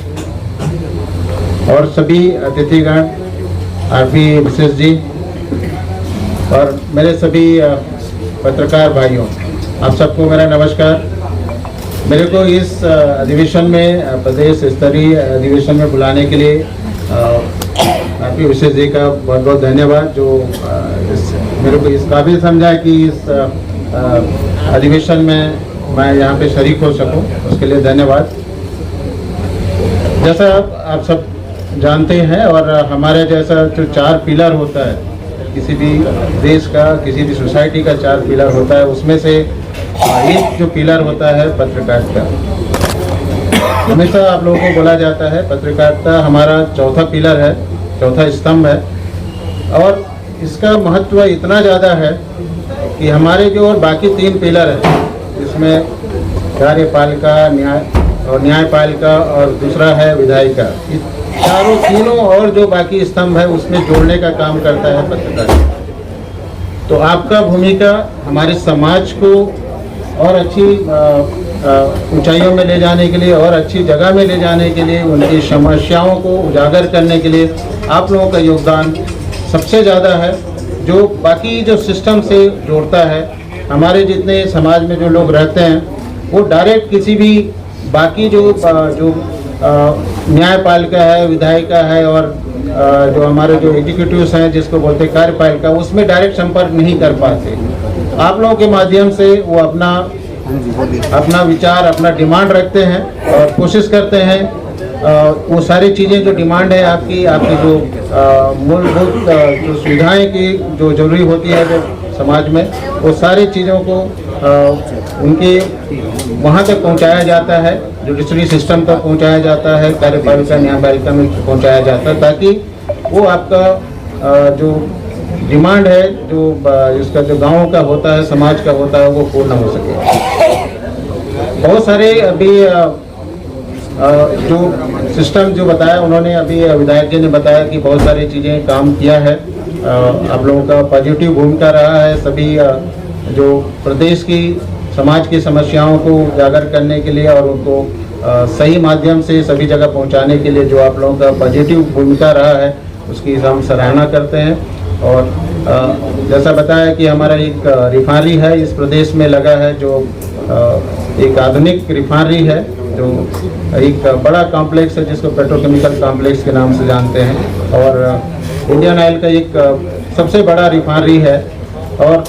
और सभी अतिथिगण, RP विशेष जी और मेरे सभी पत्रकार भाइयों, आप सबको मेरा नमस्कार। मेरे को इस अधिवेशन में, प्रदेश स्तरीय अधिवेशन में बुलाने के लिए RP विशेष जी का बहुत बहुत धन्यवाद, जो मेरे को इस काबिल समझा कि इस अधिवेशन में मैं यहाँ पे शरीक हो सकूं, उसके लिए धन्यवाद। जैसा आप सब जानते हैं और हमारे जैसा जो 4 पिलर होता है किसी भी देश का, किसी भी सोसाइटी का 4 पिलर होता है, उसमें से एक जो पिलर होता है पत्रकारिता। हमेशा आप लोगों को बोला जाता है पत्रकारिता हमारा चौथा पिलर है, चौथा स्तंभ है, और इसका महत्व इतना ज़्यादा है कि हमारे जो और बाकी 3 पिलर है, इसमें कार्यपालिका, न्यायपालिका और दूसरा है विधायिका, तीनों और जो बाकी स्तंभ है उसमें जोड़ने का काम करता है पत्रकारिता। तो आपका भूमिका हमारे समाज को और अच्छी ऊंचाइयों में ले जाने के लिए और अच्छी जगह में ले जाने के लिए, उनकी समस्याओं को उजागर करने के लिए आप लोगों का योगदान सबसे ज़्यादा है, जो बाकी जो सिस्टम से जोड़ता है हमारे जितने समाज में जो लोग रहते हैं वो डायरेक्ट किसी भी बाकी जो न्यायपालिका है, विधायिका है और जो हमारे जो एग्जीक्यूटिव्स हैं जिसको बोलते हैं कार्यपालिका, उसमें डायरेक्ट संपर्क नहीं कर पाते। आप लोगों के माध्यम से वो अपना विचार, अपना डिमांड रखते हैं और कोशिश करते हैं वो सारी चीज़ें जो डिमांड है आपकी जो मूलभूत जो सुविधाएं की जो जरूरी होती है जो समाज में, वो सारी चीज़ों को उनके वहाँ तक पहुँचाया जाता है, जुडिशरी सिस्टम तक पहुँचाया जाता है, कार्यपालिका न्यायपालिका में पहुँचाया जाता है, ताकि वो आपका जो डिमांड है जो इसका जो गाँव का होता है, समाज का होता है, वो पूर्ण हो सके। बहुत सारे अभी जो सिस्टम जो बताया उन्होंने, अभी विधायक जी ने बताया कि बहुत सारी चीज़ें काम किया है, आप लोगों का पॉजिटिव भूमिका रहा है सभी जो प्रदेश की समाज की समस्याओं को उजागर करने के लिए और उनको सही माध्यम से सभी जगह पहुंचाने के लिए जो आप लोगों का पॉजिटिव भूमिका रहा है उसकी हम सराहना करते हैं। और जैसा बताया कि हमारा एक रिफाइनरी है इस प्रदेश में लगा है, जो एक आधुनिक रिफाइनरी है, जो एक बड़ा कॉम्प्लेक्स है जिसको पेट्रोकेमिकल कॉम्प्लेक्स के नाम से जानते हैं, और इंडियन ऑयल का एक सबसे बड़ा रिफाइनरी है। और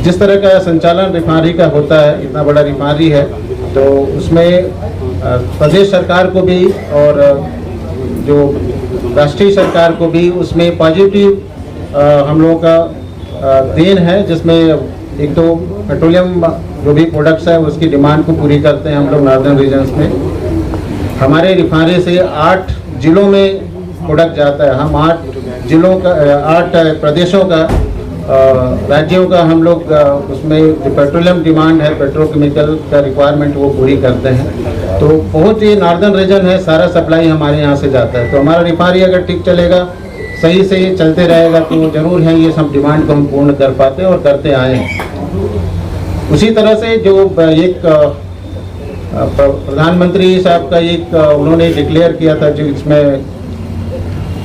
जिस तरह का संचालन रिफाइनरी का होता है, इतना बड़ा रिफाइनरी है, तो उसमें प्रदेश सरकार को भी और जो राष्ट्रीय सरकार को भी उसमें पॉजिटिव हम लोगों का देन है, जिसमें एक तो पेट्रोलियम जो भी प्रोडक्ट्स है उसकी डिमांड को पूरी करते हैं हम लोग नॉर्दर्न रीजन्स में। हमारे रिफाइनरी से 8 जिलों में प्रोडक्ट जाता है, हम 8 जिलों का 8 प्रदेशों का राज्यों का हम लोग उसमें जो पेट्रोलियम डिमांड है, पेट्रोकेमिकल का रिक्वायरमेंट वो पूरी करते हैं। तो बहुत ही नॉर्दर्न रीजन है, सारा सप्लाई हमारे यहाँ से जाता है। तो हमारा रिफाइनरी अगर ठीक चलेगा, सही से चलते रहेगा, तो जरूर है ये सब डिमांड को हम पूर्ण कर पाते हैं और करते आए हैं। उसी तरह से जो एक प्रधानमंत्री साहब का एक उन्होंने डिक्लेयर किया था, जो इसमें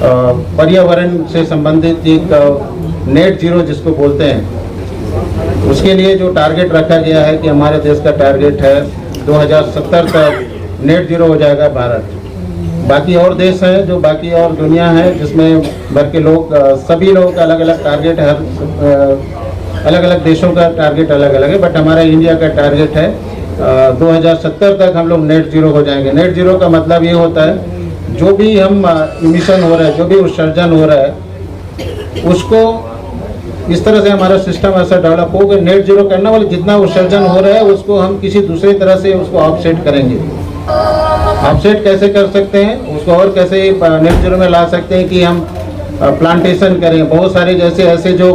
पर्यावरण से संबंधित एक नेट जीरो जिसको बोलते हैं, उसके लिए जो टारगेट रखा गया है कि हमारे देश का टारगेट है 2070 तक नेट जीरो हो जाएगा भारत। बाकी और देश हैं, जो बाकी और दुनिया है जिसमें भर के लोग, सभी लोगों का अलग अलग टारगेट है, अलग अलग देशों का टारगेट अलग अलग है, बट हमारा इंडिया का टारगेट है 2070 तक हम लोग नेट जीरो हो जाएंगे। नेट जीरो का मतलब ये होता है जो भी हम इमिशन हो रहा है, जो भी उत्सर्जन हो रहा है, उसको इस तरह से हमारा सिस्टम ऐसा डेवलप हो कि नेट जीरो करने वाले जितना उत्सर्जन हो रहा है उसको हम किसी दूसरी तरह से उसको ऑफसेट करेंगे। ऑफसेट कैसे कर सकते हैं उसको, और कैसे नेट जीरो में ला सकते हैं कि हम प्लांटेशन करें। बहुत सारे जैसे ऐसे जो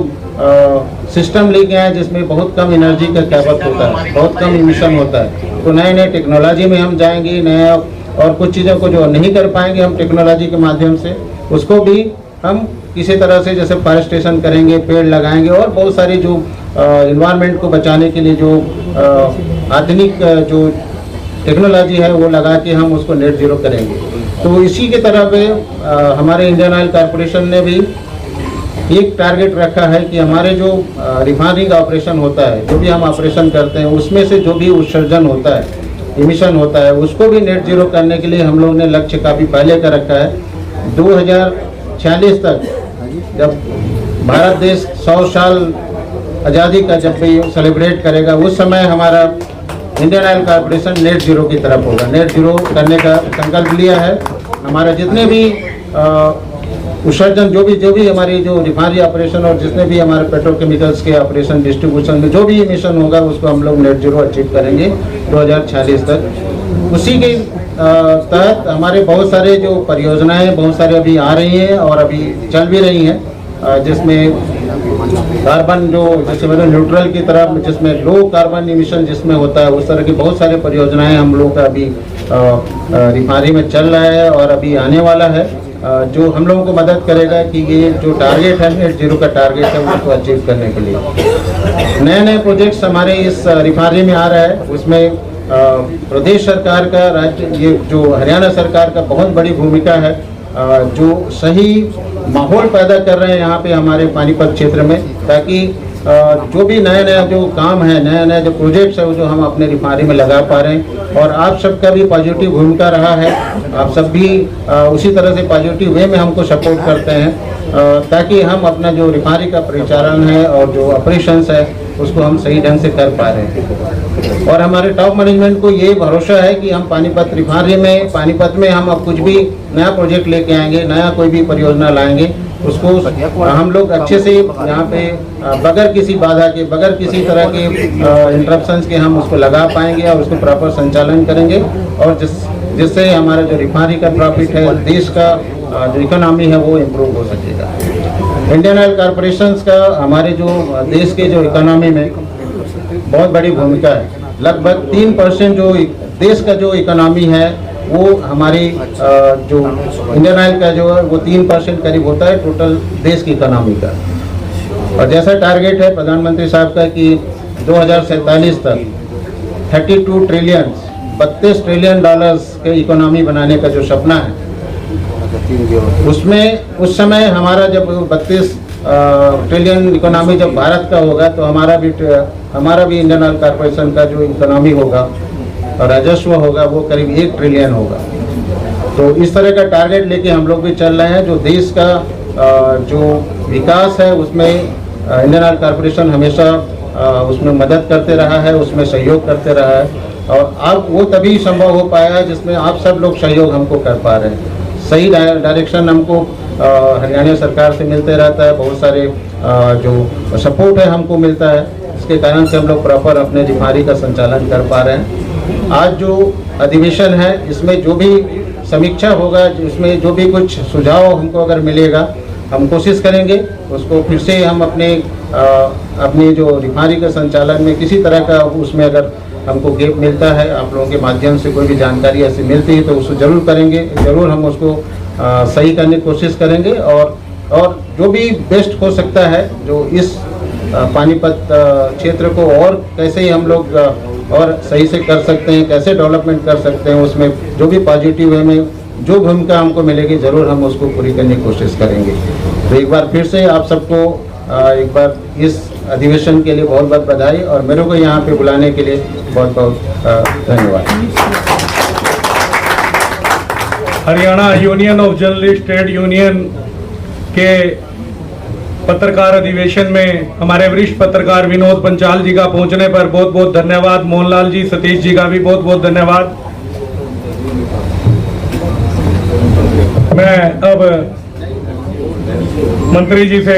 सिस्टम लेके आए जिसमें बहुत कम एनर्जी का खपत होता है, बहुत कम इमिशन होता है, तो नए नए टेक्नोलॉजी में हम जाएंगे, नए और कुछ चीज़ों को जो नहीं कर पाएंगे हम टेक्नोलॉजी के माध्यम से, उसको भी हम किसी तरह से जैसे फॉरेस्टेशन करेंगे, पेड़ लगाएंगे, और बहुत सारी जो इन्वायरमेंट को बचाने के लिए जो आधुनिक जो टेक्नोलॉजी है वो लगा के हम उसको नेट जीरो करेंगे। तो इसी के तरफ हमारे इंडियन ऑयल कॉर्पोरेशन ने भी एक टारगेट रखा है कि हमारे जो रिफाइनरी का ऑपरेशन होता है, जो भी हम ऑपरेशन करते हैं, उसमें से जो भी उत्सर्जन होता है, इमिशन होता है, उसको भी नेट जीरो करने के लिए हम लोगों ने लक्ष्य काफ़ी पहले का रखा है। 2046 तक जब भारत देश 100 साल आज़ादी का जब भी सेलिब्रेट करेगा, उस समय हमारा Indian oil corporation net zero की तरफ होगा। नेट जीरो करने का संकल्प लिया है। हमारा जितने भी उत्सर्जन, जो भी हमारी जो रिफाइनरी ऑपरेशन और जितने भी हमारे पेट्रोकेमिकल्स के ऑपरेशन, डिस्ट्रीब्यूशन में जो भी इमिशन होगा उसको हम लोग नेट जीरो अचीव करेंगे 2046 तक। उसी के तहत हमारे बहुत सारे जो परियोजनाएं बहुत सारे अभी आ रही हैं और अभी चल भी रही हैं, जिसमें कार्बन जो जैसे मतलब न्यूट्रल की तरफ, जिसमें लो कार्बन इमिशन जिसमें होता है, उस तरह की बहुत सारी परियोजनाएं हम लोग का अभी रिफाइनरी में चल रहा है और अभी आने वाला है, जो हम लोगों को मदद करेगा कि ये जो टारगेट है नेट जीरो का टारगेट है उसको अचीव करने के लिए। नए नए प्रोजेक्ट्स हमारे इस रिफाइनरी में आ रहा है, उसमें प्रदेश सरकार का, राज्य ये जो हरियाणा सरकार का बहुत बड़ी भूमिका है, जो सही माहौल पैदा कर रहे हैं यहाँ पे हमारे पानीपत क्षेत्र में, ताकि जो भी नया नया जो काम है, नया नया जो प्रोजेक्ट्स है वो जो हम अपने रिफाइनरी में लगा पा रहे हैं। और आप सबका भी पॉजिटिव भूमिका रहा है, आप सब भी उसी तरह से पॉजिटिव वे में हमको सपोर्ट करते हैं ताकि हम अपना जो रिफाइनरी का परिचालन है और जो ऑपरेशंस है उसको हम सही ढंग से कर पा रहे हैं। और हमारे टॉप मैनेजमेंट को ये भरोसा है कि हम पानीपत रिफाइनरी में, पानीपत में हम अब कुछ भी नया प्रोजेक्ट लेके आएंगे, नया कोई भी परियोजना लाएंगे, उसको हम लोग अच्छे से यहाँ पे बगैर किसी बाधा के, बगैर किसी तरह के इंटरप्शंस के हम उसको लगा पाएंगे और उसको प्रॉपर संचालन करेंगे। और जिससे हमारा जो रिफाइनरी का प्रॉफिट है, देश का जो इकोनॉमी है वो इम्प्रूव हो सकेगा। इंडियन ऑयल कॉरपोरेशंस का हमारे जो देश के जो इकोनॉमी में बहुत बड़ी भूमिका है। लगभग 3% जो देश का जो इकोनॉमी है वो हमारी जो इंडियन ऑयल का जो है वो 3% करीब होता है टोटल देश की इकोनॉमी का। और जैसा टारगेट है प्रधानमंत्री साहब का कि 2047 तक 32 ट्रिलियन $32 ट्रिलियन के इकोनॉमी बनाने का जो सपना है, उसमें उस समय हमारा जब 32 ट्रिलियन इकोनॉमी जब भारत का होगा तो हमारा भी इंडियन ऑयल कॉर्पोरेशन का जो इकोनॉमी होगा और राजस्व होगा वो करीब 1 ट्रिलियन होगा। तो इस तरह का टारगेट लेके हम लोग भी चल रहे हैं। जो देश का जो विकास है उसमें इंडियन ऑयल कॉर्पोरेशन हमेशा उसमें मदद करते रहा है, उसमें सहयोग करते रहा है। और अब वो तभी संभव हो पाया है जिसमें आप सब लोग सहयोग हमको कर पा रहे हैं। सही डायरेक्शन हमको हरियाणा सरकार से मिलते रहता है, बहुत सारे जो सपोर्ट है हमको मिलता है, इसके कारण से हम लोग प्रॉपर अपने रिफाइनरी का संचालन कर पा रहे हैं। आज जो अधिवेशन है इसमें जो भी समीक्षा होगा, इसमें जो भी कुछ सुझाव हमको अगर मिलेगा, हम कोशिश करेंगे उसको फिर से हम अपने जो रिफाइनरी के संचालन में किसी तरह का उसमें अगर हमको गैप मिलता है, आप लोगों के माध्यम से कोई भी जानकारी ऐसी मिलती है तो उसको जरूर करेंगे, जरूर हम उसको सही करने की कोशिश करेंगे। और जो भी बेस्ट हो सकता है जो इस पानीपत क्षेत्र को और कैसे हम लोग और सही से कर सकते हैं, कैसे डेवलपमेंट कर सकते हैं, उसमें जो भी पॉजिटिव वे में जो भूमिका हमको मिलेगी जरूर हम उसको पूरी करने की कोशिश करेंगे। तो एक बार फिर से आप सबको एक बार इस अधिवेशन के लिए बहुत बहुत बधाई और मेरे को यहाँ पे बुलाने के लिए बहुत बहुत धन्यवाद। Haryana union of journalist trade union के पत्रकार अधिवेशन में हमारे वरिष्ठ पत्रकार विनोद पंचाल जी का पहुंचने पर बहुत बहुत धन्यवाद। मोहनलाल जी, सतीश जी का भी बहुत बहुत धन्यवाद। मैं अब मंत्री जी से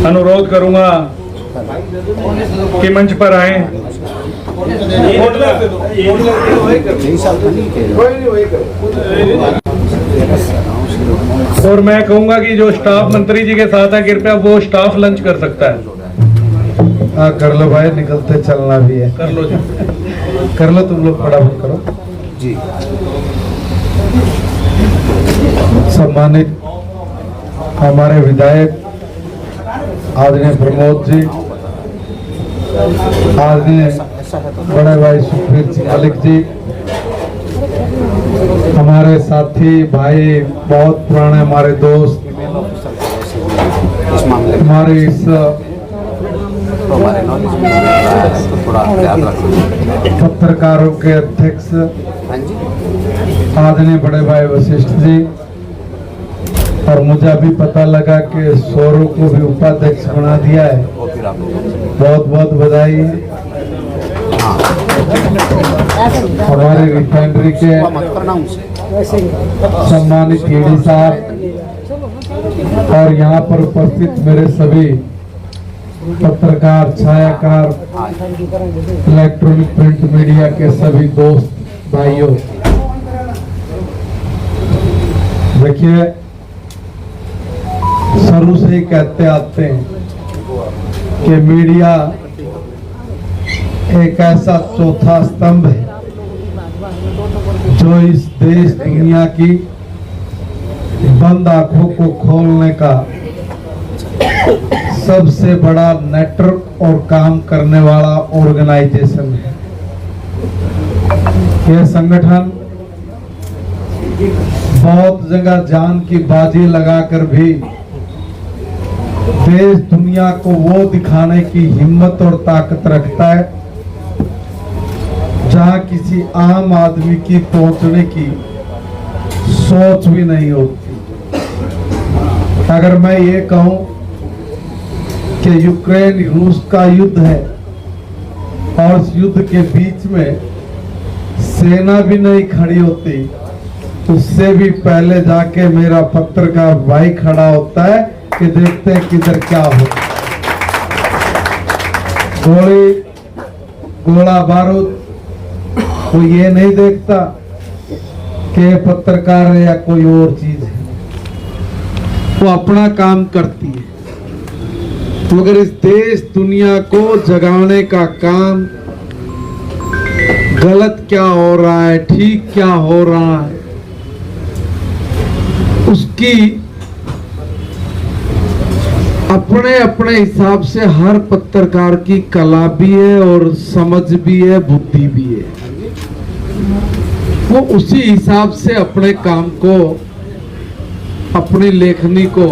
अनुरोध करूंगा कि मंच पर आए। और मैं कहूंगा कि जो स्टाफ मंत्री जी के साथ है कृपया वो स्टाफ लंच कर सकता है। हाँ कर लो भाई, निकलते चलना भी है। कर लो जी, कर लो, तुम लोग फटाफट करो जी। सम्मानित हमारे विधायक आदरणीय प्रमोद जी, आदरणीय बड़े भाई सुखबीर जी मलिक जी, हमारे साथी भाई, बहुत पुराने हमारे दोस्त, हमारे इस पत्रकारों के अध्यक्ष आदरणीय बड़े भाई वशिष्ठ जी, और मुझे अभी पता लगा कि सौरव को भी उपाध्यक्ष बना दिया है, बहुत बहुत बधाई। हमारे रिफाइनरी के सम्मानित ईडी साहब और यहाँ पर उपस्थित मेरे सभी पत्रकार, छायाकार, इलेक्ट्रॉनिक प्रिंट मीडिया के सभी दोस्त भाइयों, देखिए शुरू से ही कहते आते हैं कि मीडिया एक ऐसा चौथा स्तंभ है जो इस देश दुनिया की बंद आंखों को खोलने का सबसे बड़ा नेटवर्क और काम करने वाला ऑर्गेनाइजेशन है। यह संगठन बहुत जगह जान की बाजी लगाकर भी देश दुनिया को वो दिखाने की हिम्मत और ताकत रखता है जहां किसी आम आदमी की पहुंचने की सोच भी नहीं होती। अगर मैं ये कहूं कि यूक्रेन रूस का युद्ध है और इस युद्ध के बीच में सेना भी नहीं खड़ी होती, उससे भी पहले जाके मेरा पत्रकार भाई खड़ा होता है कि देखते हैं किधर क्या होता। गोली गोला बारूद वो ये नहीं देखता कि पत्रकार है या कोई और चीज है, वो अपना काम करती है। मगर इस देश दुनिया को जगाने का काम गलत क्या हो रहा है, ठीक क्या हो रहा है, उसकी अपने अपने हिसाब से हर पत्रकार की कला भी है और समझ भी है, बुद्धि भी है। वो उसी हिसाब से अपने काम को, अपनी लेखनी को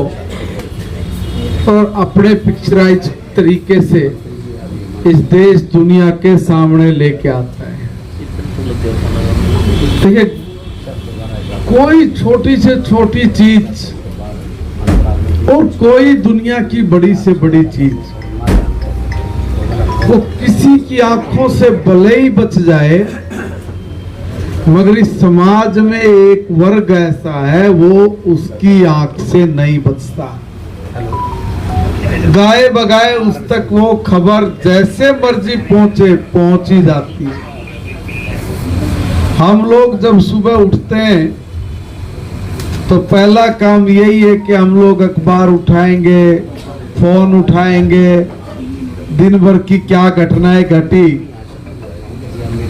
और अपने पिक्चराइज तरीके से इस देश दुनिया के सामने लेके आता है। देखिए, कोई छोटी से छोटी चीज और कोई दुनिया की बड़ी से बड़ी चीज वो किसी की आंखों से भले ही बच जाए, मगर इस समाज में एक वर्ग ऐसा है वो उसकी आंख से नहीं बचता। गाए बगाए उस तक वो खबर जैसे मर्जी पहुंच ही जाती है। हम लोग जब सुबह उठते हैं तो पहला काम यही है कि हम लोग अखबार उठाएंगे, फोन उठाएंगे, दिन भर की क्या घटनाएं घटी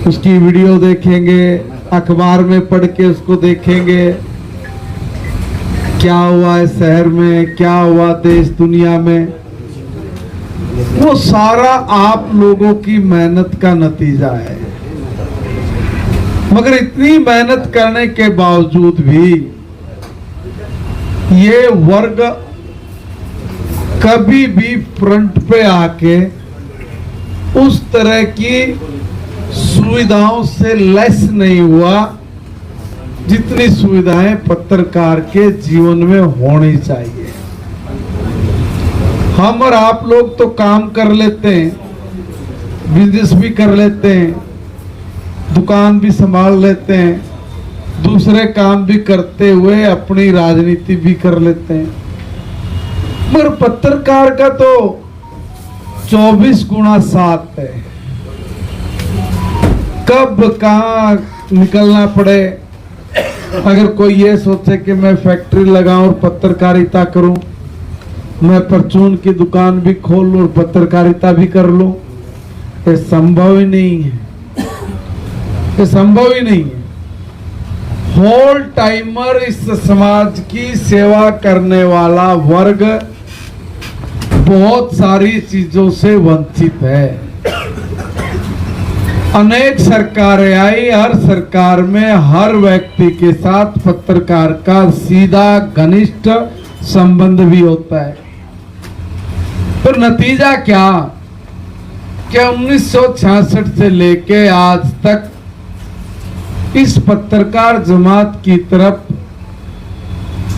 उसकी वीडियो देखेंगे, अखबार में पढ़ के उसको देखेंगे, क्या हुआ है शहर में, क्या हुआ देश दुनिया में। वो सारा आप लोगों की मेहनत का नतीजा है। मगर इतनी मेहनत करने के बावजूद भी ये वर्ग कभी भी फ्रंट पे आके उस तरह की सुविधाओं से लेस नहीं हुआ जितनी सुविधाएं पत्रकार के जीवन में होनी चाहिए। हम और आप लोग तो काम कर लेते हैं, बिजनेस भी कर लेते हैं, दुकान भी संभाल लेते हैं, दूसरे काम भी करते हुए अपनी राजनीति भी कर लेते हैं। मगर पत्रकार का तो 24x7 है। कब कहाँ निकलना पड़े, अगर कोई ये सोचे कि मैं फैक्ट्री लगाऊं और पत्रकारिता करूं, मैं परचून की दुकान भी खोल लूं और पत्रकारिता भी कर लूं, ये संभव ही नहीं है। ये संभव ही नहीं है। होल टाइमर इस समाज की सेवा करने वाला वर्ग बहुत सारी चीजों से वंचित है। अनेक सरकारें आई, हर सरकार में हर व्यक्ति के साथ पत्रकार का सीधा घनिष्ठ संबंध भी होता है। पर नतीजा क्या कि 1966 से लेके आज तक इस पत्रकार जमात की तरफ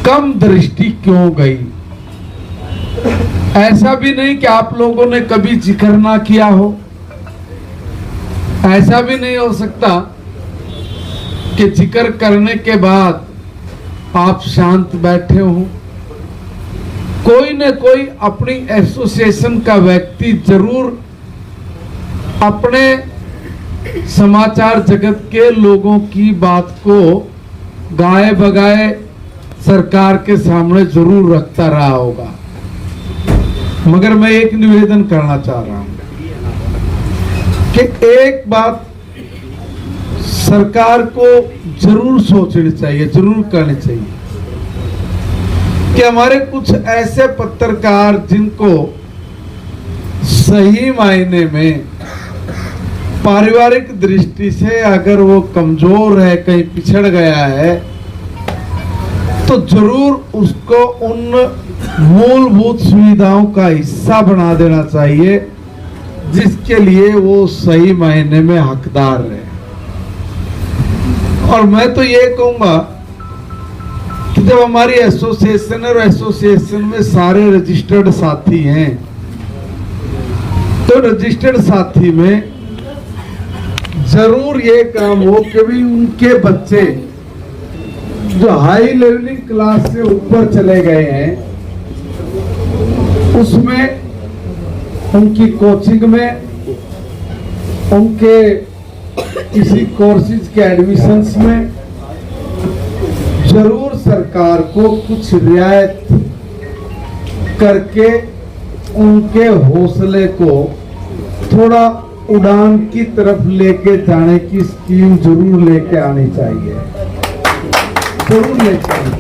कम दृष्टि क्यों गई? ऐसा भी नहीं कि आप लोगों ने कभी जिक्र ना किया हो, ऐसा भी नहीं हो सकता कि जिक्र करने के बाद आप शांत बैठे हो। कोई न कोई अपनी एसोसिएशन का व्यक्ति जरूर अपने समाचार जगत के लोगों की बात को गाए बगाए सरकार के सामने जरूर रखता रहा होगा। मगर मैं एक निवेदन करना चाह रहा हूं कि एक बात सरकार को जरूर सोचनी चाहिए, जरूर करनी चाहिए कि हमारे कुछ ऐसे पत्रकार जिनको सही मायने में पारिवारिक दृष्टि से अगर वो कमजोर है, कहीं पिछड़ गया है, तो जरूर उसको उन मूलभूत सुविधाओं का हिस्सा बना देना चाहिए, जिसके लिए वो सही मायने में हकदार है। और मैं तो ये कहूंगा कि जब हमारी एसोसिएशन है और एसोसिएशन में सारे रजिस्टर्ड साथी हैं, तो रजिस्टर्ड साथी में जरूर ये काम हो कि भी उनके बच्चे जो हाई लेवलिंग क्लास से ऊपर चले गए हैं, उसमें उनकी कोचिंग में, उनके किसी कोर्सेज के एडमिशंस में जरूर सरकार को कुछ रियायत करके उनके हौसले को थोड़ा उड़ान की तरफ लेके जाने की स्कीम जरूर लेके आनी चाहिए, जरूर लेके आनी।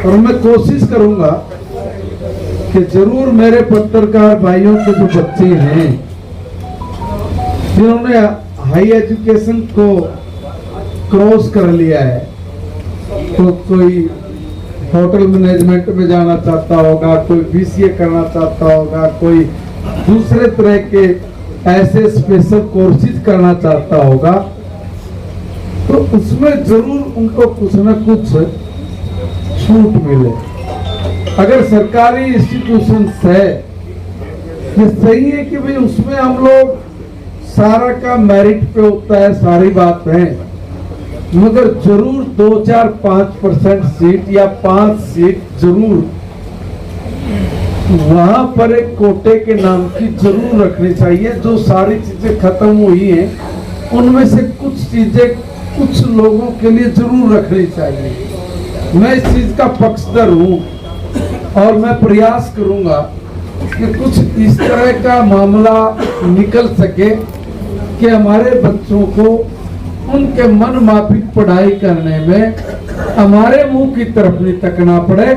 और मैं कोशिश करूंगा कि जरूर मेरे पत्रकार भाइयों के जो बच्चे हैं जिन्होंने हाई एजुकेशन को क्रॉस कर लिया है, तो कोई होटल मैनेजमेंट में जाना चाहता होगा, कोई बीसीए करना चाहता होगा, कोई दूसरे तरह के ऐसे स्पेशल कोर्सेज करना चाहता होगा, तो उसमें जरूर उनको कुछ न कुछ छूट मिले। अगर सरकारी इंस्टीट्यूशन है, ये सही है कि भाई उसमें हम लोग सारा का मेरिट पे होता है, सारी बात है, मगर जरूर 2-4-5% सीट या 5 सीट जरूर वहां पर एक कोटे के नाम की जरूर रखनी चाहिए। जो सारी चीजें खत्म हुई हैं उनमें से कुछ चीजें कुछ लोगों के लिए जरूर रखनी चाहिए। मैं इस चीज का पक्षधर हूं और मैं प्रयास करूंगा कि कुछ इस तरह का मामला निकल सके कि हमारे बच्चों को उनके मन माफिक पढ़ाई करने में हमारे मुंह की तरफ नहीं तकना पड़े,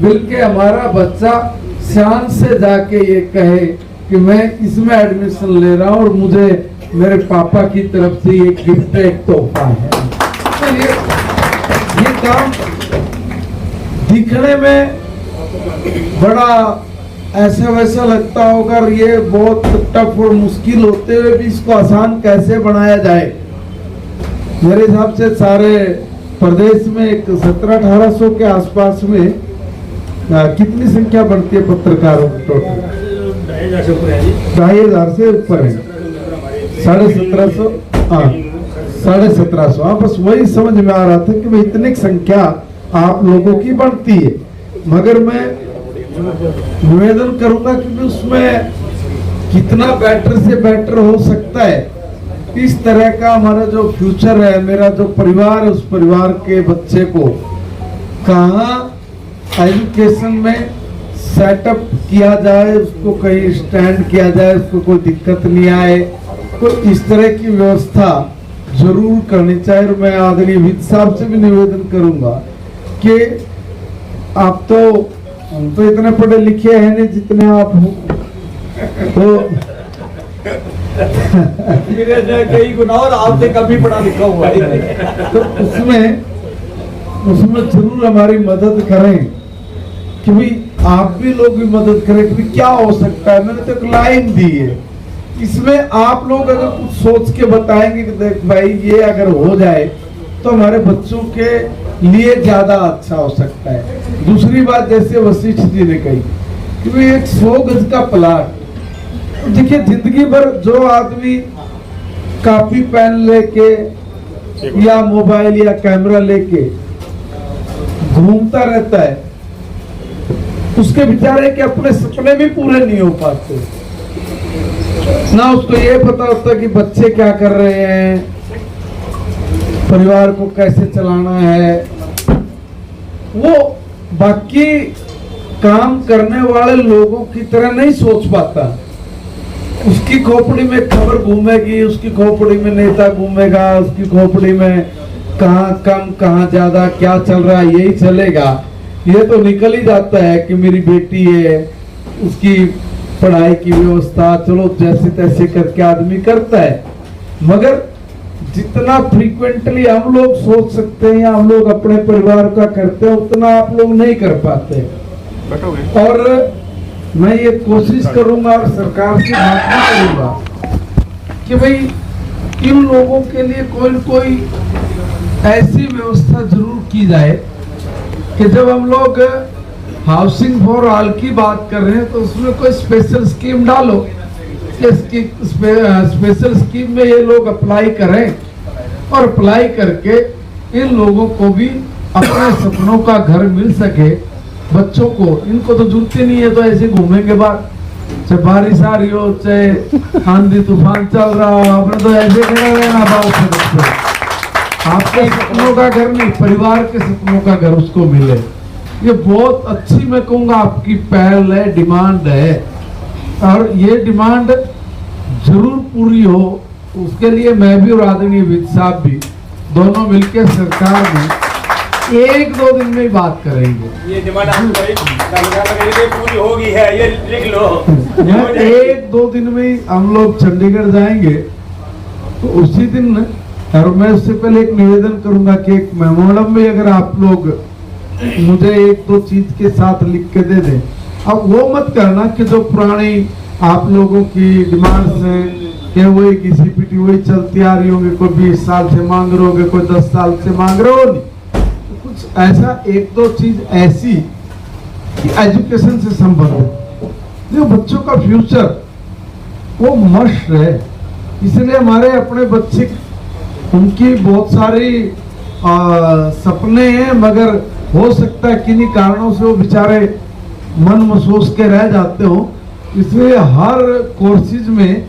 बल्कि हमारा बच्चा शान से जाके ये कहे कि मैं इसमें एडमिशन ले रहा हूं और मुझे मेरे पापा की तरफ से ये गिफ्ट, एक तोहफा है। तो ये काम दिखने में बड़ा ऐसा वैसा लगता होगा, और ये बहुत टफ और मुश्किल होते हुए भी इसको आसान कैसे बनाया जाए। मेरे हिसाब से सारे प्रदेश में एक 1700-1800 के आसपास में कितनी संख्या बढ़ती है पत्रकारों की? टोटल 2,500 से ऊपर है, 1750, हाँ 1750। हाँ, बस वही समझ में आ रहा था कि भाई इतनी संख्या आप लोगों की बढ़ती है, मगर मैं निवेदन करूंगा कि उसमें कितना बेटर से बेटर हो सकता है। इस तरह का हमारा जो फ्यूचर है, मेरा जो परिवार है, उस परिवार के बच्चे को कहाँ एजुकेशन में सेटअप किया जाए, उसको कहीं स्टैंड किया जाए, उसको कोई दिक्कत नहीं आए, तो इस तरह की व्यवस्था जरूर करनी चाहिए। और मैं आदरणीय वित्त साहब से भी निवेदन करूंगा कि आप तो, हम तो इतने पढ़े लिखे हैं नहीं जितने आप हो, तो कई गुना और आपसे कभी पढ़ा लिखा हुआ है, तो उसमें जरूर हमारी मदद करें कि भाई आप भी लोग भी मदद करें कि क्या हो सकता है। मैंने तो एक लाइन दी है, इसमें आप लोग अगर कुछ सोच के बताएंगे कि देख भाई ये अगर हो जाए तो हमारे बच्चों के लिए ज्यादा अच्छा हो सकता है। दूसरी बात, जैसे वशिष्ठ जी ने कही कि एक 100 गज का प्लाट, देखिए जिंदगी भर जो आदमी कॉपी पेन लेके या मोबाइल या कैमरा लेके घूमता रहता है, उसके बेचारे के अपने सपने भी पूरे नहीं हो पाते, ना उसको ये पता होता कि बच्चे क्या कर रहे हैं, परिवार को कैसे चलाना है। वो बाकी काम करने वाले लोगों की तरह नहीं सोच पाता। उसकी खोपड़ी में खबर घूमेगी, उसकी खोपड़ी में नेता घूमेगा, उसकी खोपड़ी में कहाँ कम कहाँ ज्यादा क्या चल रहा है यही चलेगा। ये तो निकल ही जाता है कि मेरी बेटी है, उसकी पढ़ाई की व्यवस्था चलो जैसे तैसे करके आदमी करता है, मगर जितना फ्रीक्वेंटली हम लोग सोच सकते हैं या हम लोग अपने परिवार का करते हैं उतना आप लोग नहीं कर पाते। और मैं ये कोशिश करूंगा और सरकार से बात भी करूंगा कि भाई इन लोगों के लिए कोई न कोई ऐसी व्यवस्था जरूर की जाए कि जब हम लोग हाउसिंग फॉर ऑल की बात कर रहे हैं तो उसमें कोई स्पेशल स्कीम डालो, इसकी स्पेशल स्कीम में ये लोग अप्लाई करें और अप्लाई करके इन लोगों को भी अपने सपनों का घर मिल सके। बच्चों को, इनको तो जरूरत ही नहीं है, तो ऐसे घूमेंगे बाहर, चाहे बारिश आ रही हो चाहे आंधी तूफान चल रहा हो, आपने तो ऐसे खड़ा रहना बाबू। आपके सपनों का घर नहीं, परिवार के सपनों का घर उसको मिले। ये बहुत अच्छी, मैं कहूँगा आपकी पहल है, डिमांड है, और ये डिमांड जरूर पूरी हो। उसके लिए मैं भी और आदरणीय वित्त साहब भी दोनों मिलकर सरकार में 1-2 दिन में ही बात करेंगे। ये डिमांड पूरी होगी है, ये लिख लो। 1-2 दिन में ही हम लोग चंडीगढ़ जाएंगे, तो उसी दिन, और मैं उससे पहले एक निवेदन करूंगा कि एक मेमोरेंडम में अगर आप लोग मुझे 1-2 चीज के साथ लिख के दे दें। अब वो मत करना कि जो पुरानी आप लोगों की डिमांड्स हैं कि वही की सीपीटी वही चलती आ रही होंगी, कोई 20 साल से मांग रहे होगे, कोई 10 साल से मांग रहे हो, नहीं। तो कुछ ऐसा 1-2 चीज ऐसी कि एजुकेशन से संबंधित, जो बच्चों का फ्यूचर वो मस्ट है। इसलिए हमारे अपने बच्चे, उनकी बहुत सारी सपने हैं, मगर हो सकता है किन्हीं कारणों से वो बेचारे मन महसूस के रह जाते हो। इसलिए हर कोर्सेज में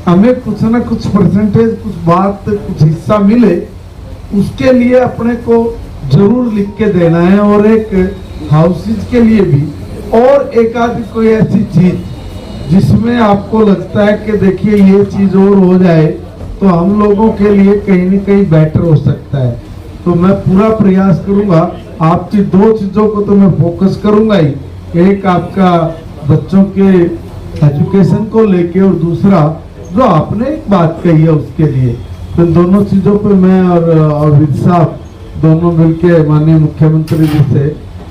हमें कुछ ना कुछ परसेंटेज, कुछ बात, कुछ हिस्सा मिले, उसके लिए अपने को जरूर लिख के देना है। और एक हाउसेज के लिए भी, और एक आदि कोई ऐसी चीज जिसमें आपको लगता है कि देखिए ये चीज और हो जाए तो हम लोगों के लिए कहीं न कहीं बेटर हो सकता है। तो मैं पूरा प्रयास करूंगा। आपकी 2 चीजों को तो मैं फोकस करूंगा ही, एक आपका बच्चों के एजुकेशन को लेके, और दूसरा जो आपने एक बात कही है उसके लिए। तो दोनों चीजों पे मैं और वित्त साहब दोनों मिलके माननीय मुख्यमंत्री जी से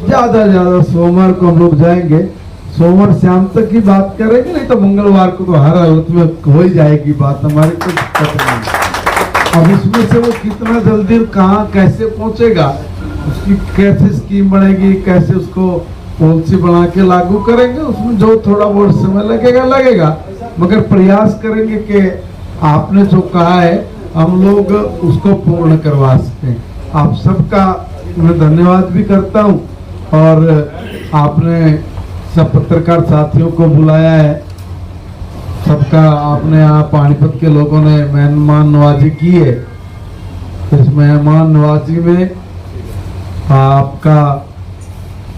ज्यादा सोमवार को हम लोग जाएंगे, सोमवार शाम तक ही बात करेंगे, नहीं तो मंगलवार को तो हर हालत में हो ही जाएगी बात, हमारी कोई दिक्कत नहीं। अब इसमें से वो कितना जल्दी कहाँ कैसे पहुंचेगा, उसकी कैसे स्कीम बनेगी, कैसे उसको पॉलिसी बना के लागू करेंगे, उसमें जो थोड़ा बहुत समय लगेगा, मगर प्रयास करेंगे कि आपने जो कहा है हम लोग उसको पूर्ण करवा सकें। आप सबका मैं धन्यवाद भी करता हूं, और आपने सब पत्रकार साथियों को बुलाया है, सबका आपने यहाँ पानीपत के लोगों ने मेहमान नवाजी की है। इस मेहमान नवाजी में आपका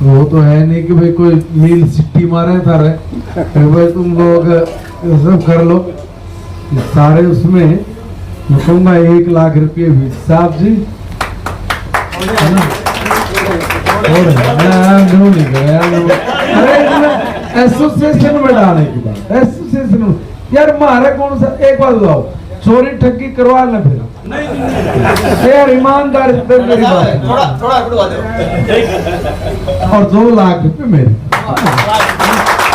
वो तो है नहीं कि भाई कोई मील सिट्टी मारे था भाई तुम लोग सब कर लो सारे, उसमें मैं कहूँगा 1 लाख रुपये वित्त साहब जी, एसोसिएशन में डालने की बात, एसोसिएशन यार हमारा कौन सा, एक बात बताओ, चोरी ठगी करवा ना फिर यार, ईमानदार मेरी बात, और 2 लाख रुपए मेरे,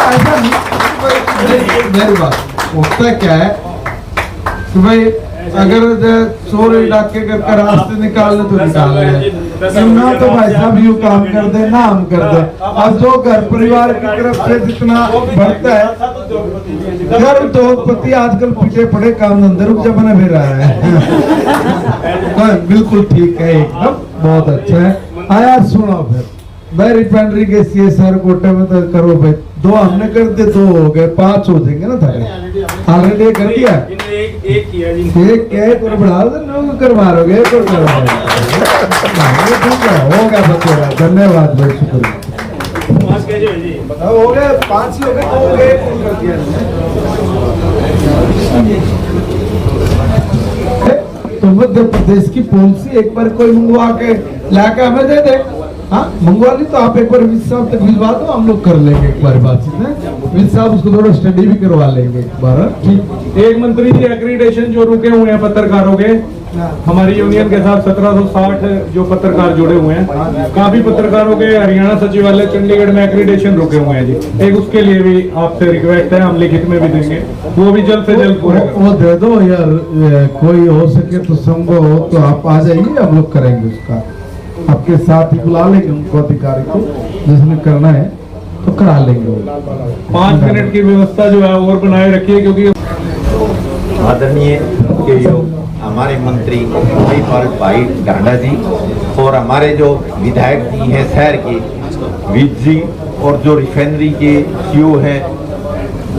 ऐसा मेरी बात होता क्या है कि भाई अगर चोरी डाके करके रास्ते निकालने तो निकाल रहे, ना तो भाई साहब यूँ काम कर दे ना हम कर दे। अब जो घर परिवार की तरफ से जितना बढ़ता है, घर उद्योगपति आजकल पीछे पड़े काम धंधे रुक जमाना फिर रहा है। बिल्कुल ठीक है, एकदम बहुत अच्छा है। आया सुनो फिर भाई रिफाइनरी के CSR कोटे में तो करो भाई, 2 हमने कर दिए, 2 हो गए, 5 हो जाएंगे ना थारे, ऑलरेडी कर दिया, एक किया जी, एक क्या है तो बढ़ा दो, 9 करवा लोगे, एक और करवा हो गया बच्चों। धन्यवाद भाई, शुक्रिया। हो गए 5 लोग हो गए, कर दिया तो मध्य प्रदेश की पॉलिसी एक बार कोई मंगवा के लाके हमें दे दे, हाँ मंगवा ली तो आप एक बार वित्त साहब तक भिजवा दो, हम लोग कर लेंगे एक बार बातचीत में, वित्त साहब उसको थोड़ा स्टडी भी करवा लेंगे एक बार। एक मंत्री जी एक्रीडेशन जो रुके हुए हैं पत्रकारों के, हमारी यूनियन के साथ 1760 जो पत्रकार जुड़े हुए हैं, काफी पत्रकारों के हरियाणा सचिवालय चंडीगढ़ में एक्रीडेशन रुके हुए हैं जी। एक उसके लिए भी आपसे रिक्वेस्ट है, हम लिखित में भी देंगे, वो भी जल्द से जल्द पूरे वो दे दो यार, कोई हो सके तो संभव हो तो आप आ जाइए, हम लोग करेंगे उसका, आपके साथ ही बुला लेंगे उनको, अधिकारी को जिसने करना है तो करा लेंगे। 5 मिनट की व्यवस्था जो है और बनाए रखिए, क्योंकि आदरणीय के जो हमारे मंत्री महिपाल भाई ढांडा जी और हमारे जो विधायक जी हैं शहर के विज जी और जो रिफाइनरी के सीईओ हैं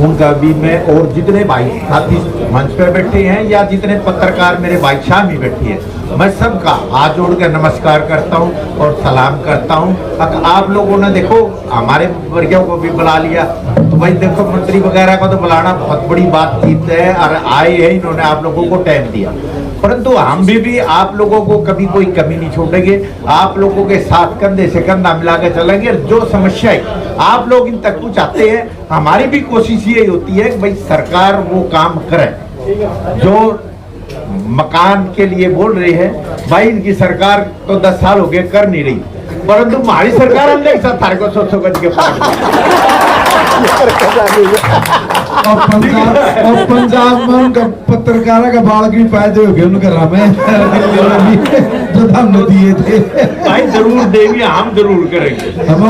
उनका भी मैं, और जितने भाई साथी मंच पर बैठे हैं या जितने पत्रकार मेरे भाई शामी बैठे हैं, मैं सबका हाथ जोड़कर नमस्कार करता हूं और सलाम करता हूं। आप लोगों ने देखो हमारे वर्गों को भी बुला लिया, तो भाई देखो मंत्री वगैरह को तो बुलाना बहुत बड़ी बातचीत है, और आए हैं इन्होंने आप लोगों को टाइम दिया, परंतु हम भी आप लोगों को कभी कोई कमी नहीं छोड़ेंगे, आप लोगों के साथ कंधे से कंधा मिला के चलेंगे। जो समस्याएं आप लोग इन तक पहुंचाते हैं, हमारी भी कोशिश ये होती है कि भाई सरकार वो काम करे जो मकान के लिए बोल रही है। भाई इनकी सरकार तो 10 साल हो गए कर नहीं रही, परंतु हमारी सरकार हम देख सकते को 100 गज के और पंजाब में उनका पत्रकारों का बाल की फायदे हो गए उनका रामे जो हमने दिए थे। भाई जरूर देंगे, हम जरूर करेंगे। हम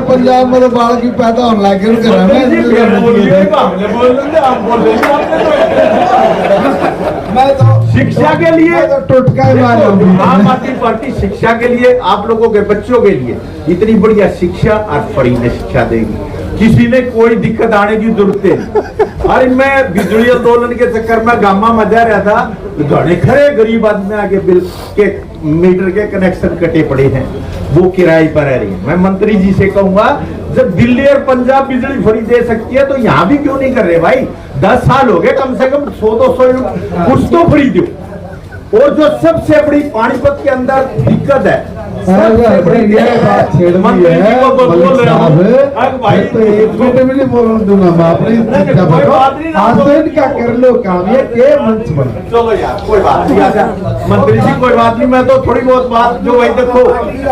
पंजाब में तो बाल की पैदा होने लगे उनका मैं तो शिक्षा के लिए तो टुटका ही मारा आम आदमी पार्टी शिक्षा के लिए आप लोगों के बच्चों के लिए इतनी बढ़िया शिक्षा और फ्री में शिक्षा देगी, किसी ने कोई दिक्कत आने की जरूरत नहीं। अरे मैं बिजली आंदोलन के चक्कर में गामा मजा रहा था, घने खरे गरीब आदमी आगे बिल के मीटर के कनेक्शन कटे पड़े हैं, वो किराए पर रह रही है। मैं मंत्री जी से कहूंगा जब दिल्ली और पंजाब बिजली फ्री दे सकती है तो यहाँ भी क्यों नहीं कर रहे भाई? 10 साल हो गए, कम से कम 100-200 कुछ तो फ्री दो। और जो सबसे बड़ी पानीपत के अंदर दिक्कत है, सबसे बड़ी मंत्री जी को बोल रहे हो भाई, तो एक मिनट में नहीं बोल दूंगा मैं अपनी आज क्या कर लो काम, ये के मंच बना। चलो यार कोई बात नहीं, आजा मंत्री जी कोई बात नहीं, मैं तो थोड़ी बहुत बात जो भाई देखो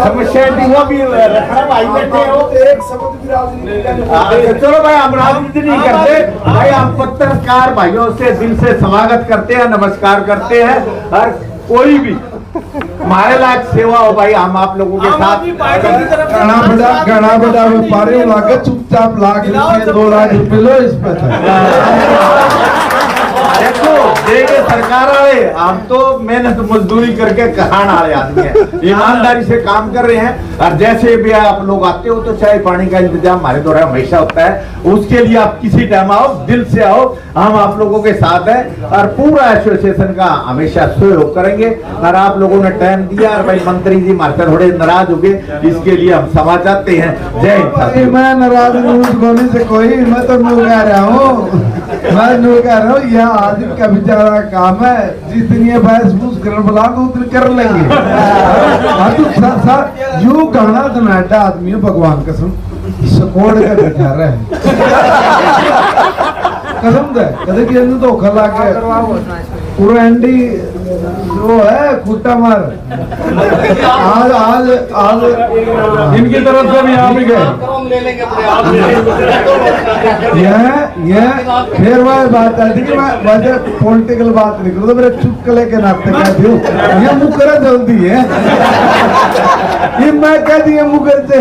समस्या थी वो भी रखना भाई बैठे हो, एक शब्द भी राजनीति चलो भाई हम राजनीति नहीं करते भाई, हम पत्रकार भाइयों से दिल से स्वागत करते हैं, नमस्कार करते हैं, और कोई भी हमारे लायक सेवा हो भाई हम आप लोगों के साथ। घना बड़ा व्यापारी लागत चुपचाप लाख रुपये 2 लाख रुपये लो इस पे देखो देंगे सरकार वाले, हम तो मेहनत मजदूरी करके कहाने वाले आदमी हैं, ईमानदारी से काम कर रहे हैं। और जैसे भी आप लोग आते हो तो चाय पानी का इंतजाम हमारे द्वारा हमेशा होता है, उसके लिए आप किसी टाइम आओ, दिल से आओ, हम आप लोगों के साथ हैं और पूरा एसोसिएशन का हमेशा सहयोग करेंगे। और आप लोगों ने टाइम दिया और भाई मंत्री जी हमारे थोड़े नाराज हो गए, इसके लिए हम क्षमा चाहते हैं। जय हिंद। मैं नाराज गोली से कोई, मैं तो नू कह रहा हूँ, मैं नू कह रहा हूँ यह आदमी का बेचारा काम है, जितनी बहस फूस कर बुला को उतनी कर लेंगे। यू गाना सन्नाटा आदमी है, भगवान कसम सकोड़ का बैठा रहे कसम दे कदे कि इन्हें धोखा ला के पूरा एंडी जो है खुट्टा मार आज आज आज इनकी तरफ से भी आप ही गए। यह फिर वह बात है कि मैं वजह पॉलिटिकल बात नहीं करूँ तो मेरे चुटकुले के नाते कह दूँ ये मुकरा जल्दी है, ये मैं कह दिया मुकर से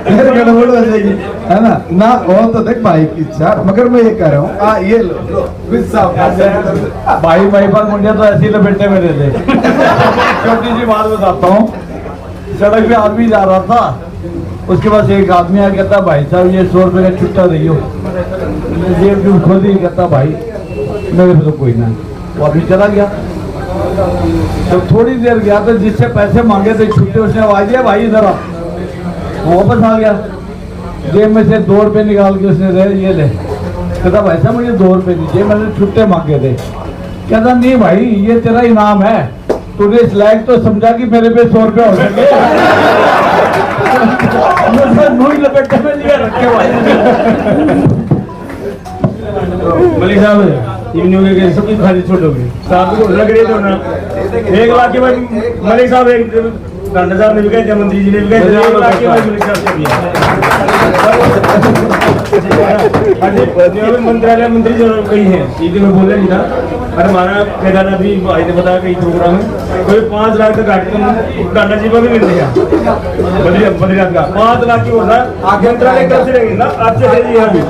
फिर गड़बड़ हो जाएगी है ना वो तो देख भाई की इच्छा, मगर मैं ये कह रहा हूँ ये लो भाई पर मुंडिया तो ऐसे ही लपेटे में दे दे। छोटी सी बात बताता हूँ, सड़क पे आदमी जा रहा था, उसके पास एक आदमी आया कहता भाई साहब ये 100 रुपए का छुट्टा दियो, जेब जूब खोल दी, कहता भाई मेरे पे तो कोई ना, वो अभी चला गया। तो थोड़ी देर गया तो जिससे पैसे मांगे थे छुट्टे उसने आवाज दिया भाई इधर आ, वो वापस आ गया, जेब में से 2 रुपए निकाल के उसने दे ये ले, कहता भाई साहब मुझे 2 रुपए दीजिए, मैंने छुट्टे मांगे थे। कहता नहीं भाई ये तेरा इनाम है, तूने इस लायक तो समझा कि मेरे पे 100 रुपए हो सके। लपेटे में लिया रखे भाई। मलिक साहब यूनियन के सब कुछ खाली छोड़ोगे साहब को लग रही है तो ना 1 लाख के बाद मलिक साहब एक डांडा साहब ने भी कहे थे, मंत्री जी ने भी कहे थे, 1 लाख के बाद मलिक साहब से भी मंत्रालय मंत्री जो कही है सीधे में बोल रहे था। और हमारा मैदान अभी भाई ने बताया कई प्रोग्राम है, कोई 5 लाख का कार्यक्रम डांडा जी को भी मिल गया बद्रीनाथ का 5 लाख की होता है मंत्रालय कब से रहेंगे ना आज से जी अभी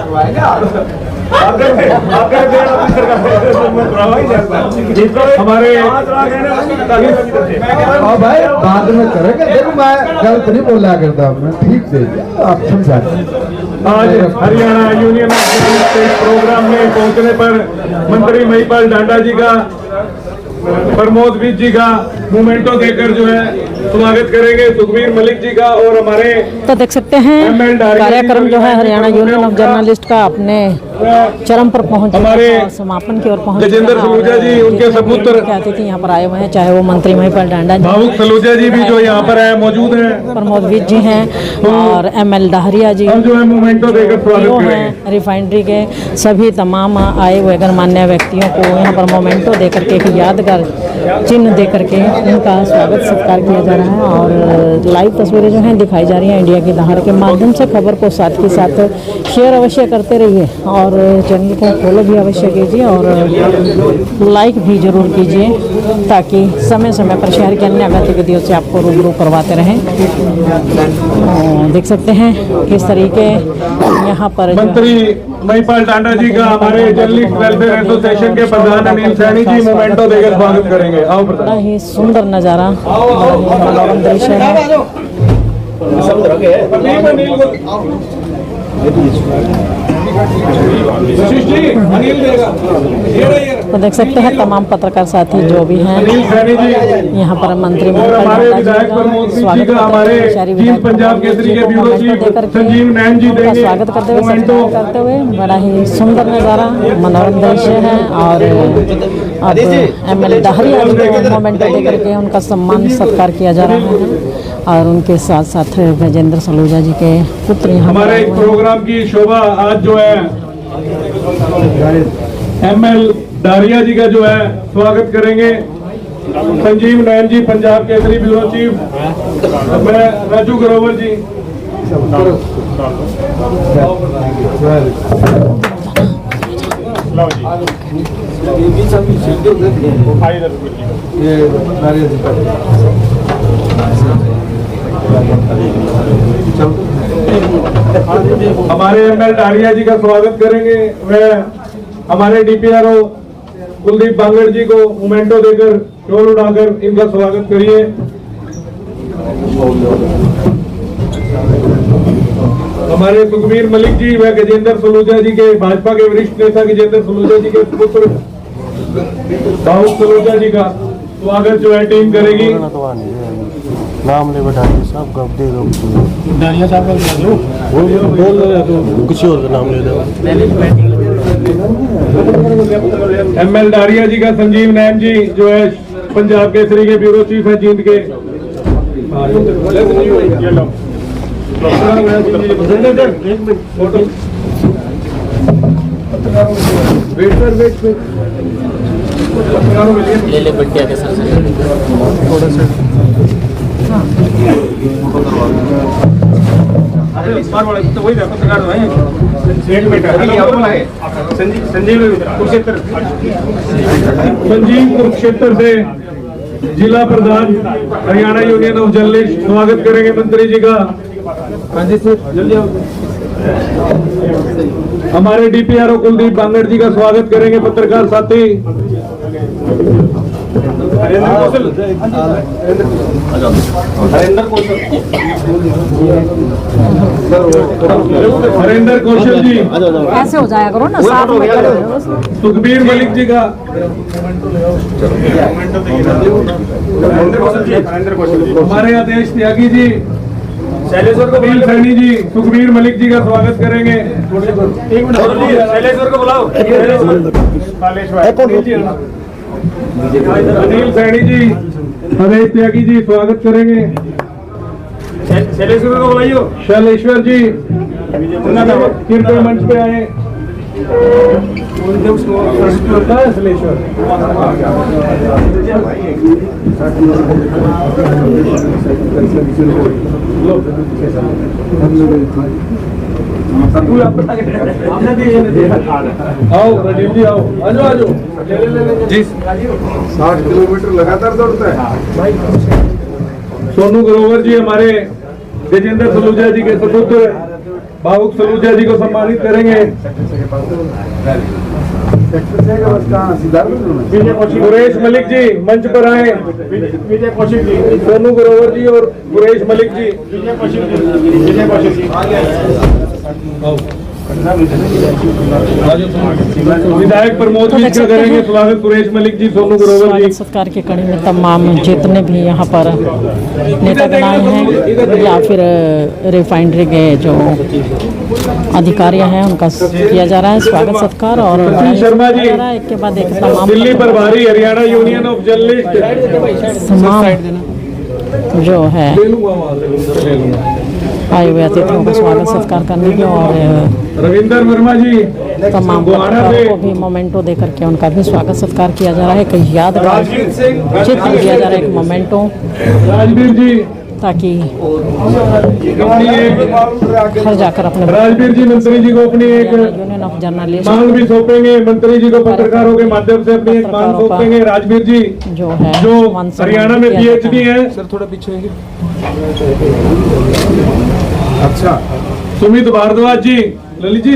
हमारे भाई बाद में करेंगे, देखो मैं गलत नहीं बोला करता, मैं ठीक दे दिया, आप समझा। आज हरियाणा यूनियन प्रोग्राम में पहुंचने पर मंत्री महिपाल ढांडा जी का, प्रमोद विज जी का मोमेंटो देकर जो है स्वागत करेंगे, सुखबीर मलिक जी का और हमारे तो देख सकते हैं कार्यक्रम जो है हरियाणा यूनियन ऑफ जर्नलिस्ट का अपने चरम पर पहुंच हमारे समापन की ओर पहुंच गजेंद्र सलूजा जी, उनके सपुत्र अतिथि यहाँ पर आए हुए हैं, चाहे वो मंत्री महिपाल ढांडा जी, भावुक सलूजा जी भी जो यहाँ पर है मौजूद है, प्रमोद विज जी हैं और ML डाहरिया जी जो है मोमेंटो देकर स्वागत करेंगे। हैं रिफाइनरी के सभी तमाम आए हुए गणमान्य व्यक्तियों को यहाँ पर मोमेंटो देकर के एक यादगार चिन्ह दे करके उनका स्वागत सत्कार किया जा रहा है। और लाइव तस्वीरें जो हैं दिखाई जा रही हैं इंडिया की दहाड़ के माध्यम से। खबर को साथ के साथ शेयर अवश्य करते रहिए और चैनल को फॉलो भी अवश्य कीजिए और लाइक भी जरूर कीजिए ताकि समय समय पर शहर की अन्य गतिविधियों से आपको रूबरू करवाते रहें। देख सकते हैं किस तरीके यहाँ पर मंत्री महिपाल ढांडा जी का हमारे जर्नलिस्ट वेलफेयर एसोसिएशन के प्रधान अनिल सैनी जी मोमेंटो देकर स्वागत करेंगे। आओ बड़ा ही सुंदर नज़ारा, मनोरम दृश्य है। तो देख सकते हैं तमाम पत्रकार साथी जो भी हैं यहाँ पर मंत्री स्वागत करते हुए बड़ा ही सुंदर नज़ारा, मनोरम दृश्य है। और अब ML डाहरिया जी को मोमेंटो देकर के उनका सम्मान सत्कार किया जा रहा है और उनके साथ साथ गजेंद्र सलूजा जी के पुत्र यहाँ हमारे प्रोग्राम की शोभा आज जो है ML डारिया जी का जो है स्वागत करेंगे। संजीव नयन जी पंजाब केसरी ब्यूरो चीफ, मैं राजू ग्रोवर जी, हमारे ML डारिया जी का स्वागत करेंगे। वह हमारे DPRO कुलदीप बांगड़ जी को मोमेंटो देकर शोल उड़ाकर इनका स्वागत करिए। हमारे सुखबीर मलिक जी व गजेंद्र सलूजा जी के, भाजपा के वरिष्ठ नेता गजेंद्र सलूजा जी के पुत्र भावुक सलूजा जी का स्वागत जो है टीम करेगी। नाम ले डालिए साहब का दे दो, डालिया साहब का दे दो, बोल दो किसी और का नाम ले दो। ML डारिया जी का संजीव नैन जी जो है पंजाब केसरी के ब्यूरो चीफ है जींद के। ले ले बढ़िया के सर थोड़ा सा संजीव कुरुक्षेत्र से जिला प्रधान हरियाणा यूनियन ऑफ जर्नलिस्ट स्वागत करेंगे मंत्री जी का। हाँ जी सर जल्दी आओ। हमारे DPRO कुलदीप बांगड़ जी का स्वागत करेंगे पत्रकार साथी। हरेंद्र कौशल जी ऐसे हो जाया करो ना, साथ में खड़े हो। सुखबीर मलिक जी का, हमारे आदेश त्यागी जी, शैलेश्वर सैनी जी सुखबीर मलिक जी का स्वागत करेंगे। शैलेश्वर को बुलाओ। अनिल सैनी जी, आदेश त्यागी जी स्वागत करेंगे। शैलेश्वर को बुलाइयो। शैलेश्वर जी कृपया मंच पे आए। आओ राजीव जी, आओ आजो आजो जी। 60 किलोमीटर लगातार दौड़ता है। सोनू ग्रोवर जी हमारे गजेंद्र सलूजा जी के सपुत्र भावुक सलूजा जी को सम्मानित करेंगे। गुरेश मलिक जी मंच पर आए। सोनू ग्रोवर जी और गुरेश मलिक जी। विधायक प्रमोद जी का करेंगे स्वागत। गुरेश मलिक जी, सोनू ग्रोवर जी। स्वागत सत्कार की कड़ी में तमाम जितने भी यहाँ पर नेतागण आए हैं या फिर रिफाइनरी के जो अधिकारी हैं उनका किया जा रहा है स्वागत सत्कार। और शर्मा जी एक के बाद एक तमाम दिल्ली प्रभारी हरियाणा यूनियन ऑफ जर्नलिस्ट तमाम जो है आए हुए अतिथियों का स्वागत सत्कार करने के और रविंदर वर्मा जी तमाम पत्रकारों को भी मोमेंटो देकर के उनका भी स्वागत सत्कार किया जा रहा है। कहीं यादगार चित्र दिया जा रहा है एक मोमेंटो, राजवीर जी ताकि घर जाकर अपने राजवीर जी मंत्री जी को अपनी एक यूनियन ऑफ जर्नलिस्ट मांग भी सौंपेंगे। मंत्री जी को पत्रकारों के माध्यम से अपनी एक मांग सौंपेंगे। राजवीर जी जो है जो हरियाणा में PhD है। सर थोड़ा पीछे होंगे। अच्छा, सुमित भारद्वाज जी, ललित जी,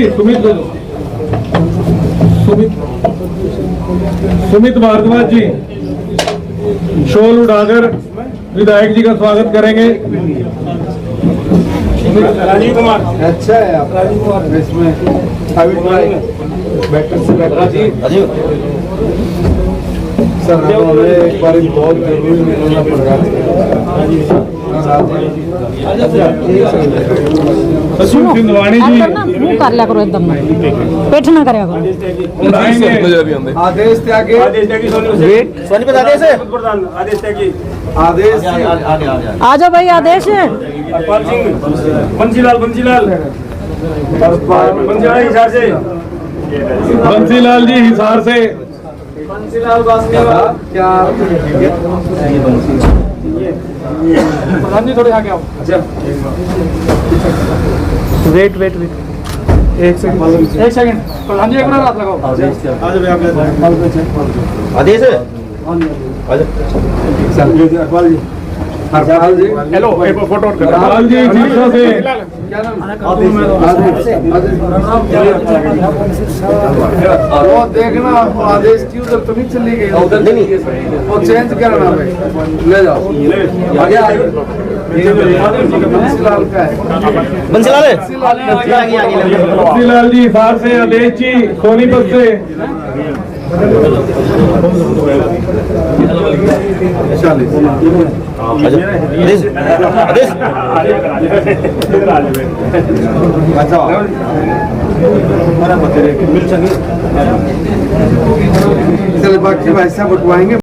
सुमित भारद्वाज जी शॉल उड़ाकर विधायक जी का स्वागत करेंगे। राजीव कुमार। अच्छा है आप राजीव कुमार इसमें बेटर से बेटर सर हमें एक बार बहुत जरूरी मिलना पड़ेगा। सुनो सिंधवानी आप जी करना मुंह कर लिया करो एकदम पेट ना करया करो। उड़ाएंगे। आदेश त्यागे आदेश त्यागी सोनीपत आदेश है प्रधान आदेश त्यागी आदेश आ जाओ भाई आदेश है। हरपाल सिंह बंसीलाल हिसार से बंसीलाल जी हिसार से बंसीलाल बास्केला क्या प्रधान जी थोड़े आगे आओ। अच्छा वेट एक सेकंड प्रधान जी एक मिनट हाथ लगाओ। आदेश है अकबाल जी हेलो फोटो हरपाल जी जीसा से क्या नाम वो देखना आदेश की उधर तो नहीं चली गई उधर नहीं वो चेंज करना भाई ले जाओ आगे आगे बंसीलाल का है बंसीलाल जी हिसार से आदेश जी सोनीपत से चल बाकी भाई साहब बटवाएंगे।